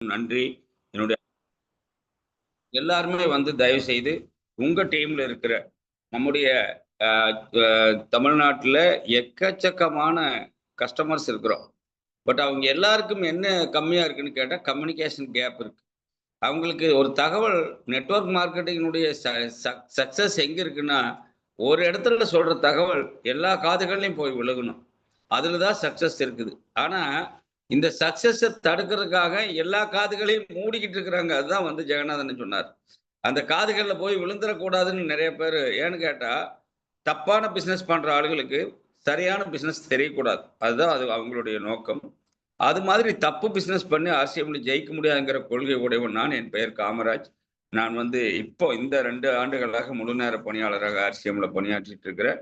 நன்றி. என்னுடைய எல்லாருமே வந்து தயவு செய்து உங்க டீம்ல இருக்கிற நம்முடைய அ அ தமிழ்நாட்டுல எக்கச்சக்கமான கஸ்டமர்ஸ் இருக்கிறோம். பட் அவங்க எல்லாருக்கும் என்ன கம்மியா இருக்குன்னு கேட்டா, கம்யூனிகேஷன் கேப் இருக்கு. அவங்களுக்கு ஒரு தகவல் நெட்வொர்க் மார்க்கெட்டிங்கினுடைய சக்சஸ் எங்க இருக்குன்னா, ஒரு இடத்துல சொல்ற தகவல் எல்லா காதுகள்லயும் போய் விழுகணும். அதுல தான் சக்சஸ் இருக்குது. ஆனா, இந்த சக்சஸ தடுக்கிறதுக்காக எல்லா காதுகளையும் மூடிக்கிட்டு இருக்கிறாங்க. அதுதான் வந்து ஜெகநாதன் சொன்னார். அந்த காதுகள்ல போய் விழுந்துறக்கூடாதுன்னு நெறைய பேரு ஏன்னு கேட்டா, தப்பான பிசினஸ் பண்ற ஆளுகளுக்கு சரியான பிசினஸ் தெரியக்கூடாது. அதுதான் அவங்களுடைய நோக்கம். அது மாதிரி தப்பு பிசினஸ் பண்ணி ஆர்சிஎம்ல ஜெயிக்க முடியாதுங்கிற கொள்கை உடையவன் நான். என் பெயர் காமராஜ். நான் வந்து இப்போ இந்த 2 ஆண்டுகளாக முழு நேர பணியாளராக ஆர்சிஎம்ல பணியாற்றிட்டு இருக்கிறேன்.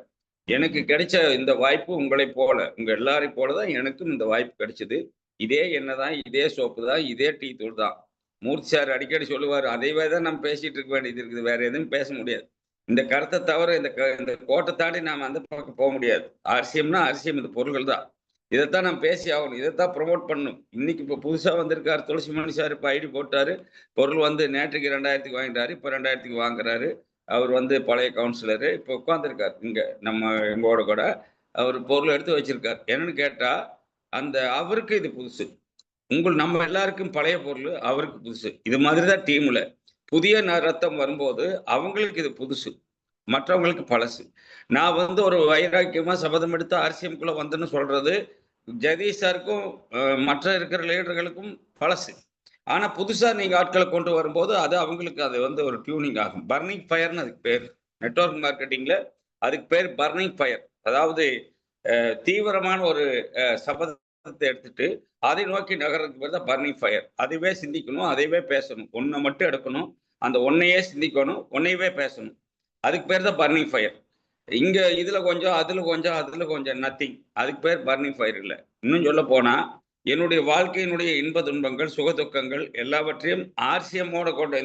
எனக்கு கிடைச்ச இந்த வாய்ப்பு உங்களைப் போல, உங்க எல்லாரையும் போல தான் எனக்கும் இந்த வாய்ப்பு கிடைச்சது. இதே எண்ணெய் தான், இதே சோப்பு தான், இதே டீ தூள் தான். மூர்த்தி சார் அடிக்கடி சொல்லுவாரு, "அதைவே தான் நம்ம பேசிட்டு இருக்க வேண்டியது இருக்குது. வேற எதுவும் பேச முடியாது. இந்த கருத்த தவிர இந்த கோட்ட தாண்டி நாம அந்த பக்கம் போ முடியாது. ஆர்சிஎம்னா ஆர்சிஎம் இந்த பொருள்கள் தான். இதத்தான் நம்ம பேசி ஆகணும். இதத்தான் புரமோட் பண்ணணும்." இன்னைக்கு இப்ப புதுசா வந்திருக்காரு துளசிமணி சார் இப்ப ஐடி போட்டாரு. பொருள் வந்து நேற்றைக்கு 2000க்கு வாங்கிட்டாரு. இப்ப 2000க்கு வாங்குறாரு. அவர் வந்து பழைய கவுன்சிலரு. இப்ப உட்கார்ந்திருக்காரு இங்க எங்களோட கூட. அவரு பொருள் எடுத்து வச்சிருக்காரு. என்னன்னு கேட்டா, அவருக்கு இது புதுசு. நம்ம எல்லாருக்கும் பழைய பொருளு, அவருக்கு புதுசு. இது மாதிரி தான் டீம்ல. புதிய ரத்தம் வரும்போது, அவங்களுக்கு இது புதுசு. மற்றவங்களுக்கு பழசு. நான் வந்து ஒரு வைராக்கியமா சபதம் எடுத்து ஆர்சிஎம்குள்ள வந்தேன்னு சொல்றது, ஜெகதீஷ் சாருக்கும், மற்ற இருக்கிற லீடர்களுக்கும் பழசு. ஆனா புதுசா நீங்க ஆட்கள கொண்டு வரும்போது, அவங்களுக்கு அது வந்து ஒரு டியூனிங் ஆகும். பர்னிங் ஃபயர்ன்னு அதுக்கு பேரு. நெட்வொர்க் மார்க்கெட்டிங்ல அதுக்கு பேர் பர்னிங் ஃபயர். அதாவது தீவிரமான ஒரு சபதத்தை எடுத்துட்டு, அதை நோக்கி நகர்றதுக்கு பேர் தான் பர்னிங் ஃபயர். அதுவே சிந்திக்கணும், அதைவே பேசணும். ஒண்ண மட்டும் எடுக்கணும். அந்த ஒண்ணையே சிந்திக்கணும், ஒன்னையவே பேசணும். அதுக்கு பேர் தான் பர்னிங் ஃபயர். இங்க இதுல கொஞ்சம், அதுல கொஞ்சம், அதுல கொஞ்சம் நத்திங். அதுக்கு பேர் பர்னிங் ஃபயர் இல்ல. இன்னும் சொல்லப் போனா, என்னுடைய வாழ்க்கையினுடைய இன்ப துன்பங்கள், சுக துக்கங்கள் எல்லாவற்றையும் ஆர்சிஎம்மோட கொண்டு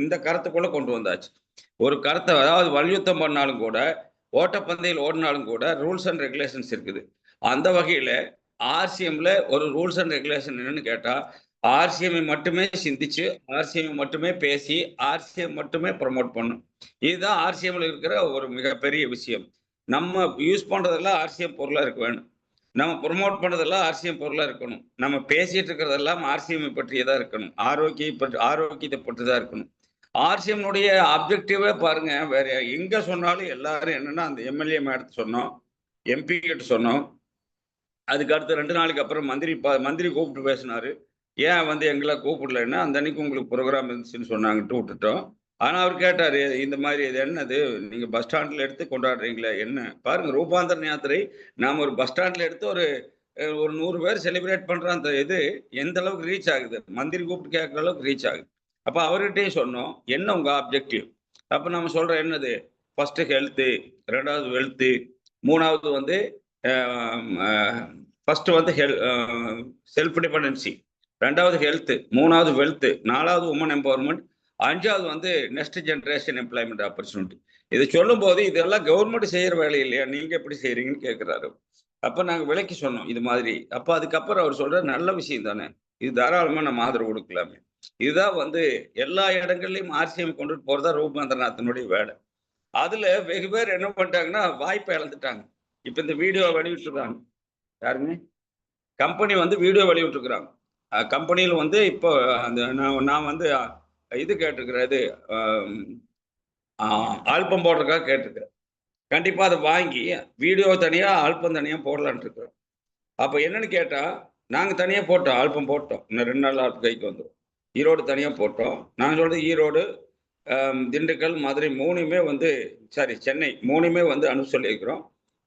இந்த கருத்துக்குள்ள கொண்டு வந்தாச்சு. ஒரு கருத்த அதாவது மல்யுத்தம் பண்ணாலும் கூட, ஓட்டப்பந்தயம் ஓடுனாலும் கூட ரூல்ஸ் அண்ட் ரெகுலேஷன்ஸ் இருக்குது. அந்த வகையில ஆர்சிஎம்ல ஒரு ரூல்ஸ் அண்ட் ரெகுலேஷன் என்னன்னு கேட்டா, ஆர்சிஎம்மை மட்டுமே சிந்திச்சு, ஆர்சிஎம் மட்டுமே பேசி, ஆர்சிஎம் மட்டுமே ப்ரமோட் பண்ணும். இதுதான் ஆர்சிஎம்ல இருக்கிற ஒரு மிகப்பெரிய விஷயம். நம்ம யூஸ் பண்றதெல்லாம் ஆர்சிஎம் பொருளா இருக்க வேணும். நம்ம ப்ரமோட் பண்றதெல்லாம் ஆர்சிஎம் பொருளா இருக்கணும். நம்ம பேசிட்டு இருக்கிறதெல்லாம் ஆர்சிஎம்மை பற்றியதா இருக்கணும். ஆரோக்கியத்தை பற்றி தான் இருக்கணும். ஆர்சிஎம்னுடைய அப்ஜெக்டிவே பாருங்க, வேற எங்க சொன்னாலும் எல்லாரும் என்னன்னா, அந்த எம்எல்ஏ மேடத்த சொன்னோம், எம்பி கிட்ட சொன்னோம். அதுக்கு அடுத்து 2 நாளைக்கு அப்புறம் மந்திரி கூப்பிட்டு பேசினாரு. ஏன் வந்து எங்கள கூப்பிடலன்னா, அந்த அன்னைக்கு உங்களுக்கு புரோகிராம் இருந்துச்சுன்னு சொன்னாங்கன்ட்டு விட்டுட்டோம். ஆனா அவரு கேட்டாரு, இந்த மாதிரி இது என்னது? நீங்க பஸ் ஸ்டாண்ட்ல எடுத்து கொண்டாடுறீங்களே என்ன? பாருங்க ரூபாந்தரன் யாத்திரை நாம ஒரு பஸ் ஸ்டாண்ட்ல எடுத்து ஒரு 100 பேர் செலிப்ரேட் பண்ற அந்த இது எந்த அளவுக்கு ரீச் ஆகுது? மந்திரி கூப்பிட்டு கேட்கிற அளவுக்கு ரீச் ஆகுது. அப்ப அவர்கிட்டயும் சொன்னோம். என்ன உங்க ஆப்ஜெக்டிவ்? அப்ப நம்ம சொல்றோம் என்னது? ஃபர்ஸ்ட் ஹெல்த், 2வது வெல்த், 3வது வந்து அ அ ஃபர்ஸ்ட் வந்து செல்ஃப் டிபெண்டன்சி, 2வது ஹெல்த், 3வது வெல்த், 4வது வுமன் எம்பவர்மென்ட், 5வது வந்து நெக்ஸ்ட் ஜெனரேஷன் எம்ப்ளாய்மென்ட் ஆப்பர்ச்சுனிட்டி. இத சொல்லும்போது இதெல்லாம் கவர்மெண்ட் செய்யற வேலை இல்லையா? நீங்க எப்படி செய்றீங்கன்னு கேட்கிறாரு. அப்ப நாங்க விளக்கி சொன்னோம் இது மாதிரி. அப்ப அதுக்கப்புறம் அவர் சொல்றாரு, நல்ல விஷயம் தானே. இது தாராளமா நம்ம ஆதரவு கொடுக்கலாமே. இதுதான் வந்து எல்லா இடங்கள்லயும் ஆர்சிஎம் கொண்டுட்டு போறதா ரூபேந்திரநாத்தினுடைய வேலை. அதுல வெகு பேர் என்ன பண்ணிட்டாங்கன்னா, வாய்ப்ப இழந்துட்டாங்க. இப்ப இந்த வீடியோ வெளியிட்டிருக்காங்க. யாருங்க? கம்பெனி வந்து வீடியோ வெளியிட்டிருக்கிறாங்க. கம்பெனியில வந்து இப்போ அந்த நான் நான் வந்து இது கேட்டிருக்கிறேன். இது அ ஆல்பம் போடுறதுக்காக கேட்டிருக்கிறேன். கண்டிப்பா அத வாங்கி வீடியோ தனியா, ஆல்பம் தனியா போடலான்ட்டு இருக்கிறோம். அப்ப என்னன்னு கேட்டா, நாங்க தனியா போட்டோம். ஆல்பம் போட்டோம். இன்னும் 2 நாள்ல ஆல்பம் கைக்கு வந்துரும். ஈரோடு தனியா போட்டோம். நான் சொல்றது ஈரோடு, திண்டுக்கல், மதுரை 3மே வந்து சென்னை 3மே வந்து அனுப்ப சொல்லியிருக்கிறோம்.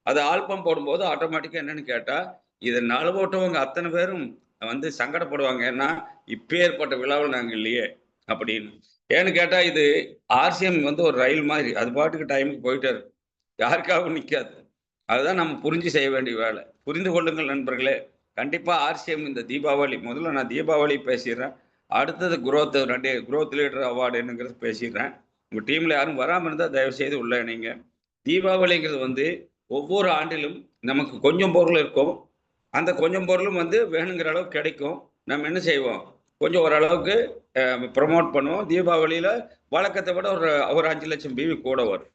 அது ஆல்பம் போடும்போது ஆட்டோமேட்டிக்கா என்னன்னு கேட்டா, இத நழுவட்டவங்க அத்தன பேரும் வந்து சங்கடப்படுவாங்க. ஏன்னா, இப்பேற்பட்ட விழாவுல நாங்க இல்லையே! அப்படின்னு. ஏன்னு கேட்டா, இது ஆர்சிஎம் வந்து ஒரு ரயில் மாதிரி. அது பாட்டுக்கு டைமுக்கு போயிட்டே இருக்கும். யாருக்காகவும் நிக்காது. அதுதான் நம்ம புரிஞ்சு செய்ய வேண்டிய வேலை. புரிந்து கொள்ளுங்கள் நண்பர்களே. கண்டிப்பா ஆர்சிஎம் இந்த தீபாவளி முதல்ல நான் தீபாவளி பேசிர்றேன். அடுத்தது குரோத் லீடர் அவார்டு என்னங்கிறது பேசிர்றேன். உங்க டீம்ல யாரும் வராம இருந்தா தயவு செய்து உள்ள இணைங்க. தீபாவளிங்கிறது வந்து ஒவ்வொரு ஆண்டிலும் நமக்கு கொஞ்சம் பொருள் இருக்கும். அந்த கொஞ்சம் பொருளும் வந்து வேணுங்கிற அளவுக்கு கிடைக்கும். நம்ம என்ன செய்வோம்? கொஞ்சம் ஓரளவுக்கு ப்ரொமோட் பண்ணுவோம். தீபாவளியில் வழக்கத்தை விட ஒரு 5 லட்சம் பிவி கூட வரும்.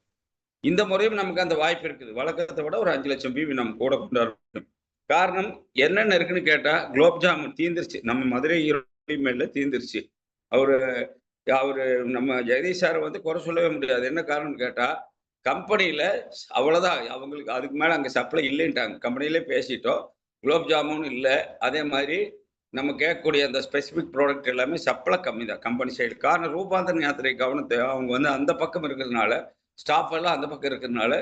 இந்த முறையும் நமக்கு அந்த வாய்ப்பு இருக்குது. வழக்கத்தை விட ஒரு 5 லட்சம் பிவி நம்ம கூட கொண்டு வரணும். காரணம் என்னென்ன இருக்குன்னு கேட்டா, குலோப் ஜாமுன் தீந்துருச்சு. நம்ம மதுரை ஈரோடு தீந்துருச்சு. அவரு அவரு நம்ம ஜெகதீஷ் சாரை வந்து குறை சொல்லவே முடியாது. என்ன காரணம்னு கேட்டா, கம்பெனியில அவ்வளோதான். அவங்களுக்கு அதுக்கு மேல அங்க சப்ளை இல்லைன்ட்டாங்க. கம்பெனியிலே பேசிட்டோம். குலோப் ஜாமுன் இல்ல. அதே மாதிரி நம்ம கேட்கக்கூடிய அந்த ஸ்பெசிபிக் ப்ராடக்ட் எல்லாமே சப்ளை கம்மி தான் கம்பெனி சைடு. காரணம் ரூபாந்தரன் யாத்திரை கவனத்தை அவங்க வந்து அந்த பக்கம் இருக்கிறதுனால, ஸ்டாஃப் எல்லாம் அந்த பக்கம் இருக்கிறதுனால,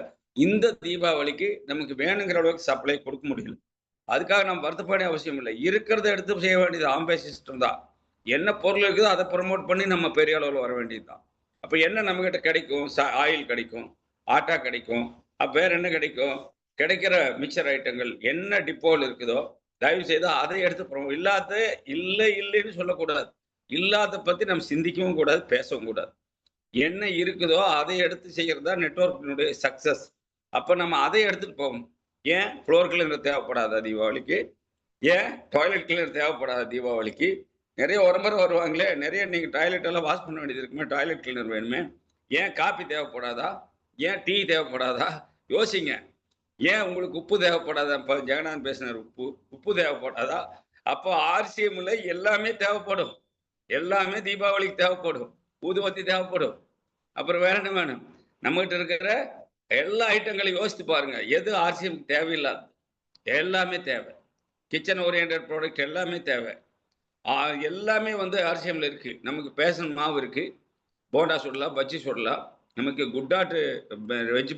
இந்த தீபாவளிக்கு நமக்கு வேணுங்கிற அளவுக்கு சப்ளை கொடுக்க முடியல. அதுக்காக நம்ம வருத்தப்பட அவசியம் இல்லை. இருக்கிறத எடுத்து செய்ய வேண்டியது ஆம்பே சிஸ்டம் தான். என்ன பொருள் இருக்குதோ அதை ப்ரமோட் பண்ணி நம்ம பெரிய அளவில் வர வேண்டியது தான். அப்ப என்ன நம்மகிட்ட கிடைக்கும்? ஆயில் கிடைக்கும், ஆட்டா கிடைக்கும், வேற என்ன கிடைக்கும்? கிடைக்கிற மிக்சர் ஐட்டங்கள் என்ன டிப்போவில் இருக்குதோ தயவு செய்து அதை எடுத்து இல்லாத இல்லைன்னு சொல்லக்கூடாது. இல்லாத பத்தி நம்ம சிந்திக்கவும் கூடாது, பேசவும் கூடாது. என்ன இருக்குதோ அதை எடுத்து செய்யறது தான் நெட்வொர்க்கினுடைய சக்சஸ். அப்ப நம்ம அதை எடுத்துட்டு போவோம். ஏன் ஃப்ளோர் கிளீனர் தேவைப்படாதா தீபாவளிக்கு? ஏன் டாய்லெட் கிளீனர் தேவைப்படாதா தீபாவளிக்கு? நிறைய உரம்பரை வருவாங்களே, நிறைய நீங்க டாய்லெட் எல்லாம் வாஷ் பண்ண வேண்டியது இருக்குமே, டாய்லெட் கிளீனர் வேணுமே. ஏன் காபி தேவைப்படாதா? ஏன் டீ தேவைப்படாதா? யோசிங்க. ஏன் உங்களுக்கு உப்பு தேவைப்படாதா? இப்ப ஜெகநாதன் பேசினார், உப்பு தேவைப்படாதா? அப்போ ஆர்சிஎம்ல எல்லாமே தேவைப்படும். எல்லாமே தீபாவளிக்கு தேவைப்படும். ஊதுவத்தி தேவைப்படும். அப்புறம் வேற என்ன வேணும்? நம்மகிட்ட இருக்கிற எல்லா ஐட்டங்களையும் யோசித்து பாருங்க. எது ஆர்சிஎம் தேவையில்லாது? எல்லாமே தேவை. கிச்சன் ஓரியன்டட் ப்ராடக்ட் எல்லாமே தேவை. எல்லாமே வந்து ஆர்சிஎம்ல இருக்கு. நமக்கு பேசன் மாவு இருக்கு, போண்டா சுடலாம், பஜ்ஜி சுடலாம். நமக்கு குட்டாட்டு வெஜ்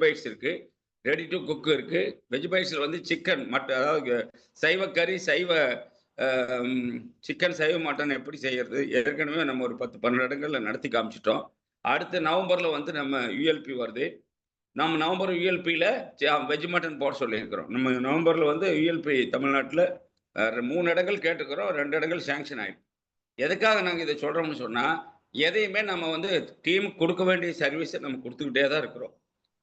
பைட்ஸ் இருக்கு, ரெடி டு குக் இருக்கு. வெஜ் பைட்ஸ்ல வந்து சிக்கன் அதாவது சைவ கறி, சைவ சிக்கன், சைவ மட்டன் எப்படி செய்யறது ஏற்கனவே நம்ம ஒரு 10-12 இடங்கள்ல நடத்தி காமிச்சிட்டோம். அடுத்து நவம்பர்ல வந்து நம்ம யூஎல்பி வருது. நம்ம நவம்பர் யூஎல்பியில் வெஜ் மட்டன் போட சொல்லியிருக்கிறோம். நம்ம நவம்பரில் வந்து யூஎல்பி தமிழ்நாட்டில் 3 இடங்கள் கேட்டுக்கிறோம், 2 இடங்கள் சேங்ஷன் ஆகிடும். எதுக்காக நாங்கள் இதை சொல்கிறோம்னு சொன்னால், எதையுமே நம்ம வந்து டீமுக்கு கொடுக்க வேண்டிய சர்வீஸை நம்ம கொடுத்துக்கிட்டே தான் இருக்கிறோம்.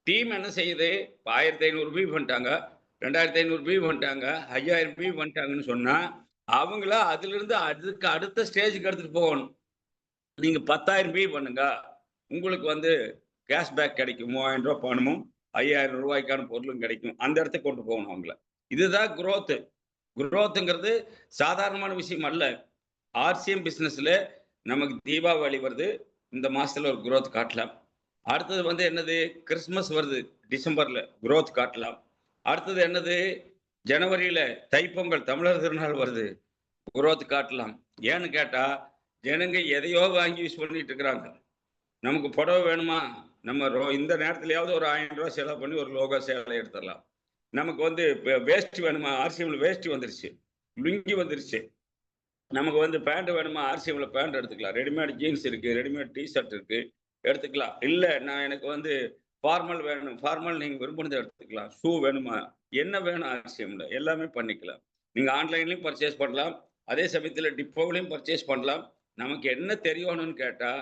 டீம் என்ன செய்யுது? 1500 பிவி பண்ணிட்டாங்க, 2500 பிவி பண்ணிட்டாங்க, 5000 பிவி பண்ணிட்டாங்கன்னு சொன்னால், அவங்கள அதிலிருந்து அதுக்கு அடுத்த ஸ்டேஜுக்கு எடுத்துகிட்டு போகணும். நீங்கள் 10,000 பிவி பண்ணுங்க, உங்களுக்கு வந்து கேஷ்பேக் கிடைக்கும். 3000 ரூபாய் பணமும் 5000 ரூபாய்க்கான பொருளும் கிடைக்கும். அந்த இடத்துக்கு கொண்டு போகணும் அவங்கள. இதுதான் குரோத். குரோத்துங்கிறது சாதாரணமான விஷயம் அல்ல. ஆர்சிஎம் பிசினஸ்ல நமக்கு தீபாவளி வருது, இந்த மாசத்துல ஒரு குரோத் காட்டலாம். அடுத்தது வந்து என்னது? கிறிஸ்துமஸ் வருது டிசம்பர்ல, குரோத் காட்டலாம். அடுத்தது என்னது? ஜனவரியில தைப்பொங்கல் தமிழர் திருநாள் வருது, குரோத் காட்டலாம். ஏன்னு கேட்டா ஜனங்க எதையோ வாங்கி யூஸ் பண்ணிட்டு இருக்கிறாங்க. நமக்கு புடவை வேணுமா? நம்ம இந்த நேரத்துலயாவது ஒரு 1000 ரூபாய் செலவு பண்ணி ஒரு லோகோ சேலை எடுத்துடலாம். நமக்கு வந்து வேஸ்ட் வேணுமா? ஆர்சிஎம்ல வேஸ்ட் வந்துருச்சு, லுங்கி வந்துருச்சு. நமக்கு வந்து பேண்ட் வேணுமா? ஆர்சிஎம்ல பேண்ட் எடுத்துக்கலாம். ரெடிமேட் ஜீன்ஸ் இருக்கு, ரெடிமேட் டிஷர்ட் இருக்கு, எடுத்துக்கலாம். இல்லை நான் எனக்கு வந்து ஃபார்மல் வேணும், ஃபார்மல் நீங்க விரும்பினதை எடுத்துக்கலாம். ஷூ வேணுமா? என்ன வேணும்? ஆர்சிஎம்ல எல்லாமே பண்ணிக்கலாம். நீங்க ஆன்லைன்லயும் பர்ச்சேஸ் பண்ணலாம், அதே சமயத்துல டிப்போவிலையும் பர்ச்சேஸ் பண்ணலாம். நமக்கு என்ன தெரியணும்னு கேட்டா,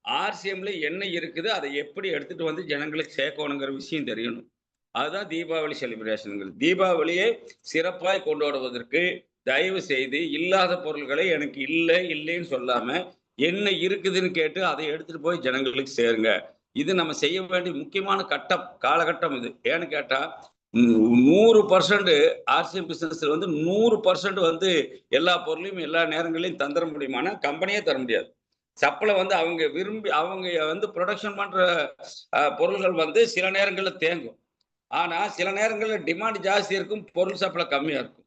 ஆர்சிஎம்ல என்ன இருக்குது, அதை எப்படி எடுத்துட்டு வந்து ஜனங்களுக்கு சேர்க்கணுங்கிற விஷயம் தெரியணும். அதுதான் தீபாவளி செலிப்ரேஷன்கள். தீபாவளியை சிறப்பாய் கொண்டாடுவதற்கு தயவு செய்து இல்லாத பொருள்களை எனக்கு இல்லைன்னு சொல்லாம என்ன இருக்குதுன்னு கேட்டு அதை எடுத்துட்டு போய் ஜனங்களுக்கு சேருங்க. இது நம்ம செய்ய வேண்டிய முக்கியமான காலகட்டம் இது. ஏன்னு கேட்டா 100% ஆர்சிஎம் பிசினஸ்ல வந்து 100% வந்து எல்லா பொருளையும் எல்லா நேரங்களையும் தந்துட முடியுமானா கம்பெனியே தர முடியாது. சப்ளை வந்து அவங்க வந்து ப்ரொடக்ஷன் பண்ற பொருள்கள் வந்து சில நேரங்கள்ல தேங்கும். ஆனா சில நேரங்கள்ல டிமாண்ட் ஜாஸ்தி இருக்கும், பொருள் சப்ளை கம்மியா இருக்கும்.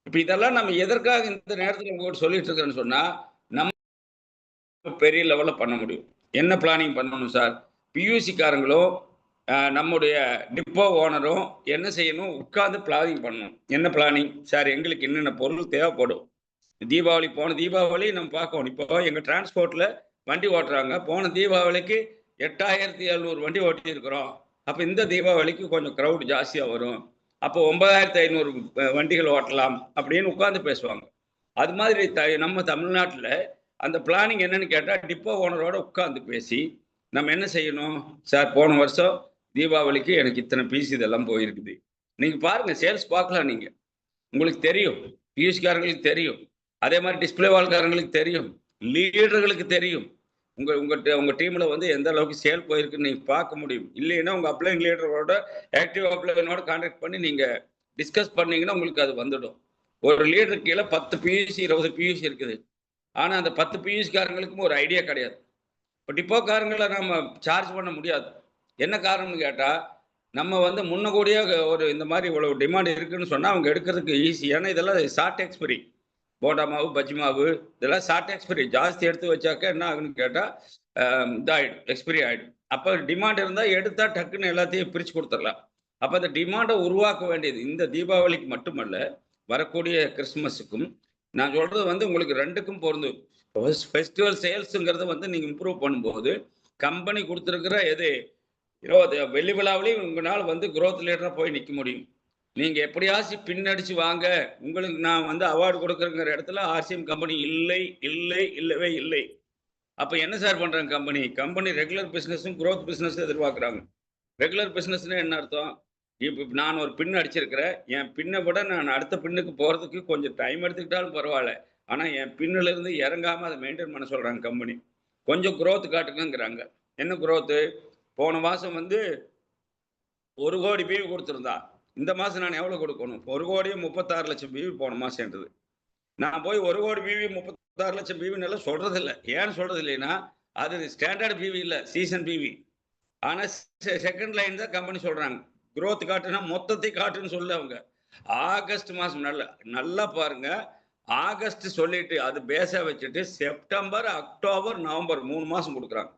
இப்ப இதெல்லாம் நம்ம எதற்காக இந்த நேரத்துல உங்ககிட்ட சொல்லிட்டு இருக்கிறேன்னு சொன்னா, நம்ம பெரிய லெவல்ல பண்ண முடியும். என்ன பிளானிங் பண்ணணும் சார்? பியூசிக்காரங்களும் நம்முடைய டிப்போ ஓனரும் என்ன செய்யணும்? உட்கார்ந்து பிளானிங் பண்ணணும். என்ன பிளானிங் சார்? எங்களுக்கு என்னென்ன பொருள் தேவைப்படும்? போன தீபாவளி நம்ம பார்க்கணும். இப்போ எங்க டிரான்ஸ்போர்ட்ல வண்டி ஓட்டுறாங்க. போன தீபாவளிக்கு 8700 வண்டி ஓட்டி இருக்கிறோம். அப்ப இந்த தீபாவளிக்கு கொஞ்சம் கிரௌட் ஜாஸ்தியா வரும். அப்போ 9500 வண்டிகள் ஓட்டலாம் அப்படின்னு உட்கார்ந்து பேசுவாங்க. அது மாதிரி நம்ம தமிழ்நாட்டில் அந்த பிளானிங் என்னன்னு கேட்டா, டிப்போ ஓனரோட உட்கார்ந்து பேசி நம்ம என்ன செய்யணும்? சார் போன வருஷம் தீபாவளிக்கு எனக்கு இத்தனை பீஸ் இதெல்லாம் போயிருக்குது. நீங்க பாருங்க, சேல்ஸ் பார்க்கலாம். நீங்க உங்களுக்கு தெரியும், பியூஷ்காரங்களுக்கு தெரியும். அதே மாதிரி டிஸ்பிளே வால்காரங்களுக்கு தெரியும், லீடர்களுக்கு தெரியும். உங்க டீம்ல வந்து எந்த அளவுக்கு சேல் போயிருக்குன்னு நீங்க பார்க்க முடியும். இல்லைன்னா உங்க அப்ளைங் லீடரோட ஆக்டிவ் அப்ளைனோட கான்டாக்ட் பண்ணி நீங்க டிஸ்கஸ் பண்ணீங்கன்னா உங்களுக்கு அது வந்துடும். ஒரு லீடருக்கு கீழே 10 பியூசி 20 பியூசி இருக்குது. ஆனா அந்த 10 பியூசிக்காரங்களுக்கும் ஒரு ஐடியா கிடையாது. இப்போ டிப்போக்காரங்களை நம்ம சார்ஜ் பண்ண முடியாது. என்ன காரணம்னு கேட்டா, நம்ம வந்து முன்னக்கூட்டியே ஒரு இந்த மாதிரி இவ்வளவு டிமாண்ட் இருக்குன்னு சொன்னா அவங்க எடுக்கிறதுக்கு ஈஸி. ஏன்னா இதெல்லாம் ஷார்ட் எக்ஸ்பைரி. போண்டா மாவு, பஜ்ஜி மாவு இதெல்லாம் ஷார்ட் எக்ஸ்பைரி. ஜாஸ்தி எடுத்து வச்சாக்க என்ன ஆகுன்னு கேட்டா, இதாயிடும், எக்ஸ்பைரி ஆயிடும். அப்ப டிமாண்ட் இருந்தா எடுத்தா டக்குன்னு எல்லாத்தையும் பிரிச்சு குடுத்துறலாம். அப்ப அந்த டிமாண்ட உருவாக்க வேண்டியது இந்த தீபாவளிக்கு மட்டுமல்ல, வரக்கூடிய கிறிஸ்துமஸுக்கும். நான் சொல்றது வந்து உங்களுக்கு 2க்கும் பொருந்தும். ஃபெஸ்டிவல் சேல்ஸ்ங்கிறத வந்து நீங்க இம்ப்ரூவ் பண்ணும்போது, கம்பெனி குடுத்திருக்கிற எது 20 வெள்ளி விழாவிலயும் உங்கனால வந்து குரோத் லீடரா போய் நிக்க முடியும். நீங்க எப்படியாச்சும் பின்னடிச்சு வாங்க, உங்களுக்கு நான் வந்து அவார்ட் குடுக்குறேங்கிற இடத்துல ஆர்சிஎம் கம்பெனி இல்லை, இல்லை, இல்லவே இல்லை. அப்ப என்ன சார் பண்றாங்க கம்பெனி? கம்பெனி ரெகுலர் பிசினஸும், குரோத் பிசினஸும் எதிர்பார்க்குறாங்க. ரெகுலர் பிசினஸ்னா என்ன அர்த்தம்? இப்ப நான் ஒரு பின் அடிச்சிருக்கிறேன். என் பின்ன விட நான் அடுத்த பின்னுக்கு போறதுக்கு கொஞ்சம் டைம் எடுத்துக்கிட்டாலும் பரவால்ல. ஆனா என் பின்னுல இருந்து இறங்காம அத மெயின்டெயின் பண்ண சொல்றாங்க கம்பெனி. கொஞ்சம் குரோத் காட்டுங்கங்கிறாங்க. என்ன குரோத்து? போன மாசம் வந்து 1,00,00,000 பீவி குடுத்திருந்தான். இந்த மாசம் நான் எவ்வளவு கொடுக்கணும்? 1,36,00,000 பீவி போன மாசம் என்றது. நான் போய் 1,00,00,000 பீவி 36,00,000 பீவின்னு எல்லாம் சொல்றதில்ல. ஏன் சொல்றது இல்லைன்னா, அது ஸ்டாண்டர்ட் பீவி இல்ல. சீசன் பீவி. ஆனா செகண்ட் லைன் தான் கம்பெனி சொல்றாங்க. குரோத் காட்டுனா மொத்தத்தை காட்டுன்னு சொல்லல அவங்க. ஆகஸ்ட் மாசம் நல்லா பாருங்க. ஆகஸ்ட் சொல்லிட்டு அது பேஸா வச்சுட்டு செப்டம்பர், அக்டோபர், நவம்பர் 3 மாசம் குடுக்குறாங்க.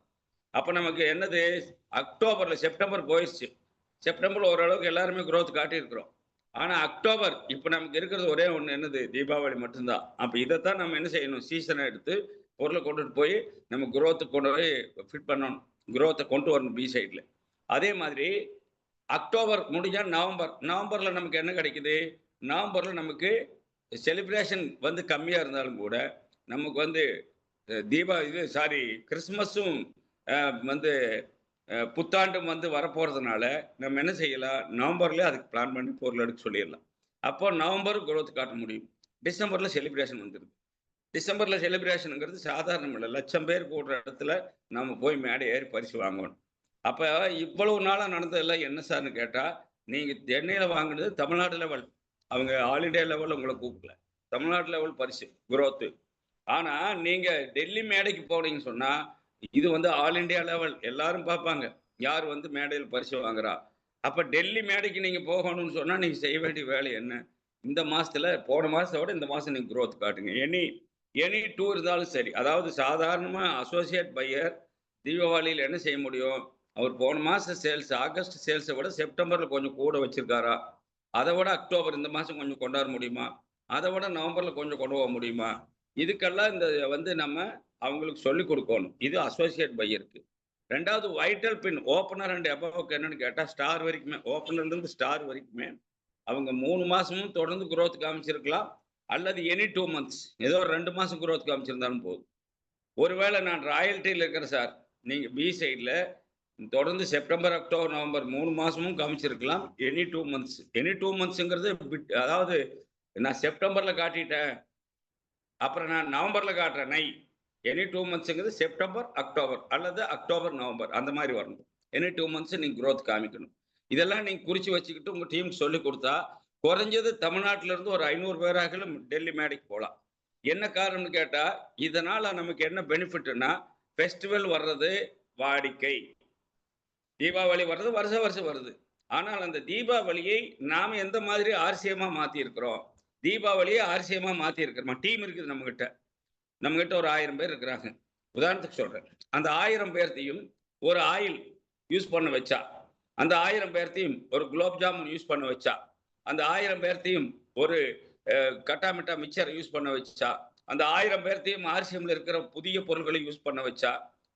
அப்ப நமக்கு என்னது செப்டம்பர் போயிருச்சு. செப்டம்பர்ல ஓரளவுக்கு எல்லாருமே குரோத் காட்டியிருக்கிறோம். ஆனா அக்டோபர் இப்ப நமக்கு இருக்கிறது ஒரே ஒண்ணு என்னது? தீபாவளி மட்டும்தான். அப்ப இதத்தான் நம்ம என்ன செய்யணும்? சீசனா எடுத்து பொருள கொண்டுட்டு போய் நம்ம குரோத்துக்கு கொண்டு போய் ஃபிட் பண்ணணும். குரோத்த கொண்டு வரணும் பி சைட்ல. அதே மாதிரி அக்டோபர் முடிஞ்சா நவம்பர். நவம்பர்ல நமக்கு என்ன கிடைக்குது? நவம்பர்ல நமக்கு செலிப்ரேஷன் வந்து கம்மியா இருந்தாலும் கூட, நமக்கு வந்து கிறிஸ்துமஸும் வந்து புத்தாண்டும் வந்து வரப்போறதுனால, நம்ம என்ன செய்யலாம்? நவம்பர்லயே அதுக்கு பிளான் பண்ணி பொருள் எடுக்க சொல்லிறலாம். அப்போ நவம்பர் குரோத் காட்ட முடியும். டிசம்பர்ல செலிப்ரேஷன் வந்துருது. டிசம்பர்ல செலிப்ரேஷன்ங்கிறது சாதாரணம் இல்ல. லட்சம் பேர் கூடுற இடத்துல நம்ம போய் மேடை ஏறி பரிசு வாங்கணும். அப்ப இவ்வளவு நாளா நடந்ததெல்லாம் என்ன சார்ன்னு கேட்டா, நீங்க சென்னையில வாங்குனது தமிழ்நாடு லெவல். அவங்க ஆல் இண்டியா லெவல்ல உங்கள கூப்பிடல. தமிழ்நாடு லெவல் பரிசு குரோத். ஆனா நீங்க டெல்லி மேடைக்கு போனீங்கன்னு சொன்னா, இது வந்து ஆல் இண்டியா லெவல் எல்லாரும் பார்ப்பாங்க. யார் வந்து மேடையில பரிசு வாங்குறா? அப்ப டெல்லி மேடைக்கு நீங்க போகணும்னு சொன்னா, நீங்க செய்ய வேண்டிய வேலை என்ன? இந்த மாசத்துல போன மாசத்த விட இந்த மாசம் நீங்க குரோத் காட்டுங்க. எனி எனி 2 இருந்தாலும் சரி. அதாவது சாதாரணமா அசோசியேட் பையர் தீபாவளியில என்ன செய்ய முடியும்? அவர் போன மாசம் சேல்ஸ் ஆகஸ்ட் சேல்ஸ விட செப்டம்பர்ல கொஞ்சம் கூட வச்சிருக்காரா? அத விட அக்டோபர் இந்த மாசம் கொஞ்சம் கொண்டாட முடியுமா? அத விட நவம்பர்ல கொஞ்சம் கொண்டு போக முடியுமா? இதுக்கெல்லாம் இந்த வந்து நம்ம அவங்களுக்கு சொல்லிக் குடுக்கோணும். இது அசோசியேட் பையருக்கு. 2வது வைட்டல் பின் ஓப்பனர் அண்ட் அபோவ்க்கு என்னன்னு கேட்டா, ஸ்டார் வரைக்குமே ஓப்பனர்ல இருந்து ஸ்டார் வரைக்குமே அவங்க 3 மாசமும் தொடர்ந்து குரோத் காமிச்சிருக்கலாம். அல்லது எனி 2 மந்த்ஸ் ஏதோ ஒரு 2 மாசம் குரோத் காமிச்சிருந்தாலும் போதும். ஒருவேளை நான் ராயல்டில இருக்கிறேன் சார். நீங்க பி சைட்ல தொடர்ந்து செப்டம்பர், அக்டோபர், நவம்பர் 3 மாசமும் காமிச்சிருக்கலாம். Any 2 months. எனி 2 மந்த்ஸ்ங்கிறது அதாவது நான் செப்டம்பர்ல காட்டிட்டேன். அப்புறம் நான் நவம்பர்ல காட்டுறேன் எனி 2 மந்த்ஸ்ங்கிறது செப்டம்பர், அக்டோபர் அல்லது அக்டோபர், நவம்பர் அந்த மாரி வரணும். எனி 2 மந்த்ஸ் நீங்க குரோத் காமிக்கணும். இதெல்லாம் நீங்க குறிச்சு வச்சுக்கிட்டு உங்க டீமுக்கு சொல்லிக் குடுத்தா, குறைஞ்சது தமிழ்நாட்டுல இருந்து ஒரு 500 பேராகிலும் டெல்லி மேடைக்கு போலாம். என்ன காரணம்னு கேட்டா, இதனால நமக்கு என்ன பெனிஃபிட்ன்னா, ஃபெஸ்டிவல் வர்றது வாடிக்கை. தீபாவளி வர்றது வருஷம் வருஷம் வருது. ஆனால் அந்த தீபாவளியை நாம எந்த மாதிரி ஆர்சிஎம்மா மாத்தி இருக்கிறோம்? தீபாவளிய ஆர்சிஎம்மா மாத்தி இருக்கிறோமா? டீம் இருக்குது நம்மகிட்ட. நம்மகிட்ட ஒரு 1000 பேர் இருக்கிறாங்க. உதாரணத்துக்கு சொல்றேன். அந்த 1000 பேர்த்தையும் ஒரு ஆயில் யூஸ் பண்ண வச்சா, அந்த 1000 பேர்த்தையும் ஒரு குலோப் ஜாமுன் யூஸ் பண்ண வச்சா, அந்த 1000 பேர்த்தையும் ஒரு கட்டா மிட்டா மிக்சர் யூஸ் பண்ண வச்சா, அந்த 1000 பேர்த்தையும் ஆர்சிஎம்ல இருக்கிற புதிய பொருட்களை யூஸ் பண்ண வச்சா,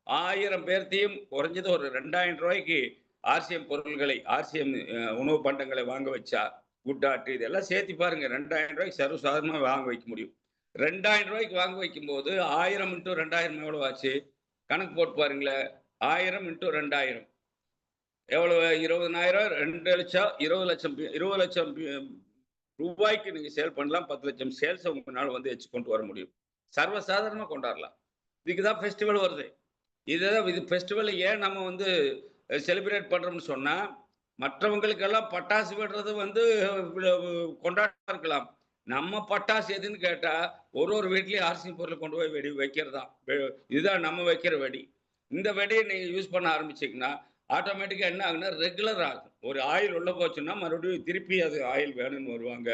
1000 பேர்த்தையும் குறைஞ்சது ஒரு ரூ. 2000 ஆர்சிஎம் பொருட்களை, ஆர்சிஎம் உணவு பண்டங்களை வாங்க வச்சா, குட் ஆர்ட் இதெல்லாம் சேர்த்து பாருங்க. ரூ. 2000 சர்வசாதாரணமா வாங்க வைக்க முடியும். ரூ. 2000 வாங்க வைக்கும்போது 1000 இன்டூ 2000 எவ்வளவு ஆச்சு? கணக்கு போட்டு பாருங்களேன். 1000 இன்டூ 2000 எவ்வளவு? 20,000 2,00,000 20,00,000 20,00,000 ரூபாய்க்கு நீங்க சேல் பண்ணலாம். 10 லட்சம் சேல்ஸ உங்கனால வந்து வச்சு கொண்டு வர முடியும். சர்வசாதாரணமா கொண்டாடலாம். இதுக்கு தான் ஃபெஸ்டிவல் வருது. இது ஃபெஸ்டிவல் ஏன் நம்ம வந்து செலிப்ரேட் பண்றோம்னு சொன்னா, மற்றவங்களுக்கெல்லாம் பட்டாசு வெடிறது வந்து கொண்டாட்டம் இருக்கலாம். நம்ம பட்டாசு எதுன்னு கேட்டா, ஒரு வீட்லயும் ஆர்சி பொருள கொண்டு போய் வைக்கிறது தான். இதுதான் நம்ம வைக்கிற வெடி. இந்த வெடிய நீங்க யூஸ் பண்ண ஆரம்பிச்சீங்கன்னா, ஆட்டோமேட்டிக்கா என்ன ஆகும்னா, ரெகுலர் ஆகும். ஒரு ஆயில் உள்ள போச்சுன்னா, மறுபடியும் திருப்பி அது ஆயில் வேணும்னு வருவாங்க.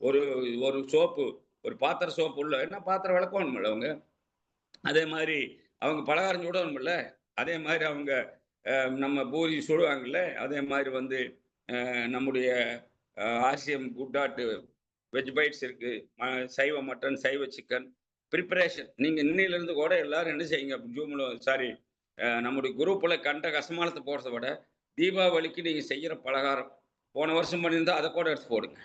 ஒரு ஒரு சோப்பு, ஒரு பாத்திர சோப்பு உள்ள ஏன்னா பாத்திரம் விளக்கணும்ல அவங்க. அதே மாரி அவங்க பலகாரம் சுடணும்ல. அதே மாரி அவங்க நம்ம பூரி சுடுவாங்கல்ல. அதே மாரி வந்து நம்முடைய RCM good dot veg bites இருக்கு. சைவ மட்டன், சைவ சிக்கன் பிரிப்பரேஷன். நீங்க இன்னையிலிருந்து கூட எல்லாரும் என்ன செய்யுங்க, ஜூம்ல சாரி நம்முடைய குரூப்ல கண்ட கசமானத்த போடுறத விட, தீபாவளிக்கு நீங்க செய்யற பலகாரம், போன வருஷம் பண்ணியிருந்தா அத கூட எடுத்து போடுங்க.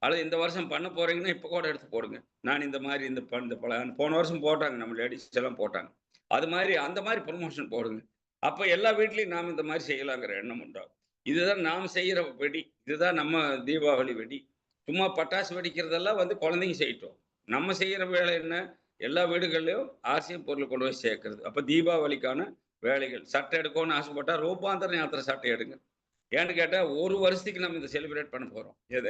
அல்லது இந்த வருஷம் பண்ண போறீங்கன்னா, இப்ப கூட எடுத்து போடுங்க. நான் இந்த மாரி இந்த பலகாரம் போன வருஷம் போட்டாங்க. நம்ம லேடீஸ் எல்லாம் போட்டாங்க. அது மாரி அந்த மாரி ப்ரமோஷன் போடுங்க. அப்ப எல்லா வீட்லயும் நாம இந்த மாரி செய்யலாங்கிற எண்ணம் உண்டாகும். இதுதான் நாம் செய்யற வெடி. இதுதான் நம்ம தீபாவளி வெடி. சும்மா பட்டாசு வெடிக்கிறதெல்லாம் வந்து குழந்தைங்க செய்யட்டும். நம்ம செய்யற வேலை என்ன? எல்லா வீடுகள்லயும் ஆர்சிஎம் பொருள் கொண்டு போய் சேர்க்கிறது. அப்ப தீபாவளிக்கான வேலைகள். சட்டை எடுக்கணும்னு ஆசைப்பட்டா ரூபாந்தர யாத்திரை சட்டை எடுங்க. ஏன்னு கேட்டா, 1 வருஷத்துக்கு நம்ம இத செலிப்ரேட் பண்ண போறோம். எத?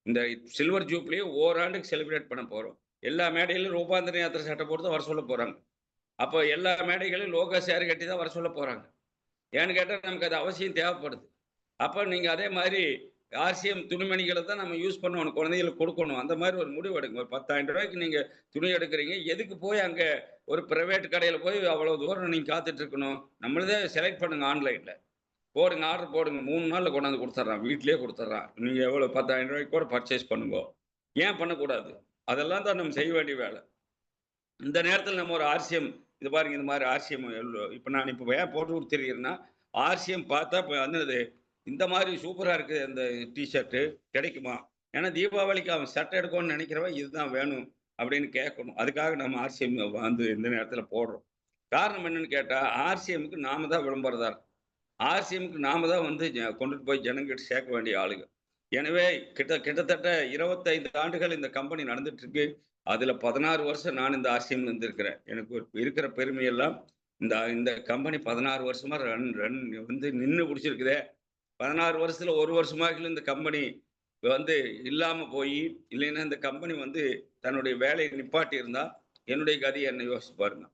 இந்த சில்வர் ஜூப்ளிய ஓராண்டுக்கு செலிப்ரேட் பண்ண போறோம். எல்லா மேடையிலும் ரூபாந்தர யாத்திரை சட்டை போட்டு தான் வர சொல்ல போறாங்க. அப்ப எல்லா மேடைகளிலும் லோகோ சேர கட்டி தான் வர சொல்ல போறாங்க. ஏன்னு கேட்டா, நமக்கு அது அவசியம் தேவைப்படுது. அப்ப நீங்க அதே மாரி ஆர்சிஎம் துணிமணிகள தான் நம்ம யூஸ் பண்ணணும். குழந்தைகளுக்கு குடுக்கணும். அந்த மாரி ஒரு முடிவு எடுங்க. ஒரு ரூ. 10,000 நீங்க துணி எடுக்குறீங்க. எதுக்கு போய் அங்க ஒரு பிரைவேட் கடையில போய் அவ்வளவு தூரம் நீங்க காத்துட்டு இருக்கணும்? நம்மளதே செலக்ட் பண்ணுங்க ஆன்லைன்ல. போடுங்க, ஆர்டர் போடுங்க. 3 நாள்ல கொண்டாந்து குடுத்துர்றான். வீட்லயே குடுத்துர்றான். நீங்க எவ்வளோ ரூ. 10,000 கூட பர்ச்சேஸ் பண்ணுங்கோ. ஏன் பண்ணக்கூடாது? அதெல்லாம் தான் நம்ம செய்ய வேண்டிய வேல. இந்த நேரத்தில நம்ம ஒரு ஆர்சிஎம் இது பாருங்க இந்த மாரி ஆர்சிஎம் இப்ப நான் இப்ப ஏன் போட்டு குடுத்துருக்கிறேன்னா, ஆர்சிஎம் பார்த்தா இப்ப வந்து இந்த மாரி சூப்பரா இருக்கு அந்த டீ ஷர்ட்டு கிடைக்குமா? ஏன்னா தீபாவளிக்கு அவன் சட்டை எடுக்கணும்னு நெனைக்கிறவன் இதுதான் வேணும் அப்படின்னு கேட்கணும். அதுக்காக நம்ம ஆர்சிஎம் வந்து இந்த நேரத்தில போடுறோம். காரணம் என்னன்னு கேட்டா, ஆர்சிஎம்க்கு நாம தான் விளம்பரதாரர். ஆர்சிஎம்க்கு நாம தான் வந்து கொண்டுட்டு போய் ஜனங்ககிட்ட சேர்க்க வேண்டிய ஆளுங்க. எனவே கிட்டத்தட்ட 25 ஆண்டுகள் இந்த கம்பெனி நடந்துட்டு இருக்கு. அதுல 16 வருஷம் நான் இந்த ஆர்சிஎம்ல இருந்திருக்கிறேன். எனக்கு இருக்கிற பெருமையெல்லாம் இந்த இந்த கம்பெனி 16 வருஷமா ரன் ரன் வந்து நின்னு புடிச்சிருக்குதே. 16 வருஷத்துல 1 வருஷமாகிலும் இந்த கம்பெனி வந்து இல்லாம போயி, இல்லைன்னா இந்த கம்பெனி வந்து தன்னுடைய வேலைய நிப்பாட்டி இருந்தா, என்னுடைய கதிய என்ன யோசிச்சு பாருங்க.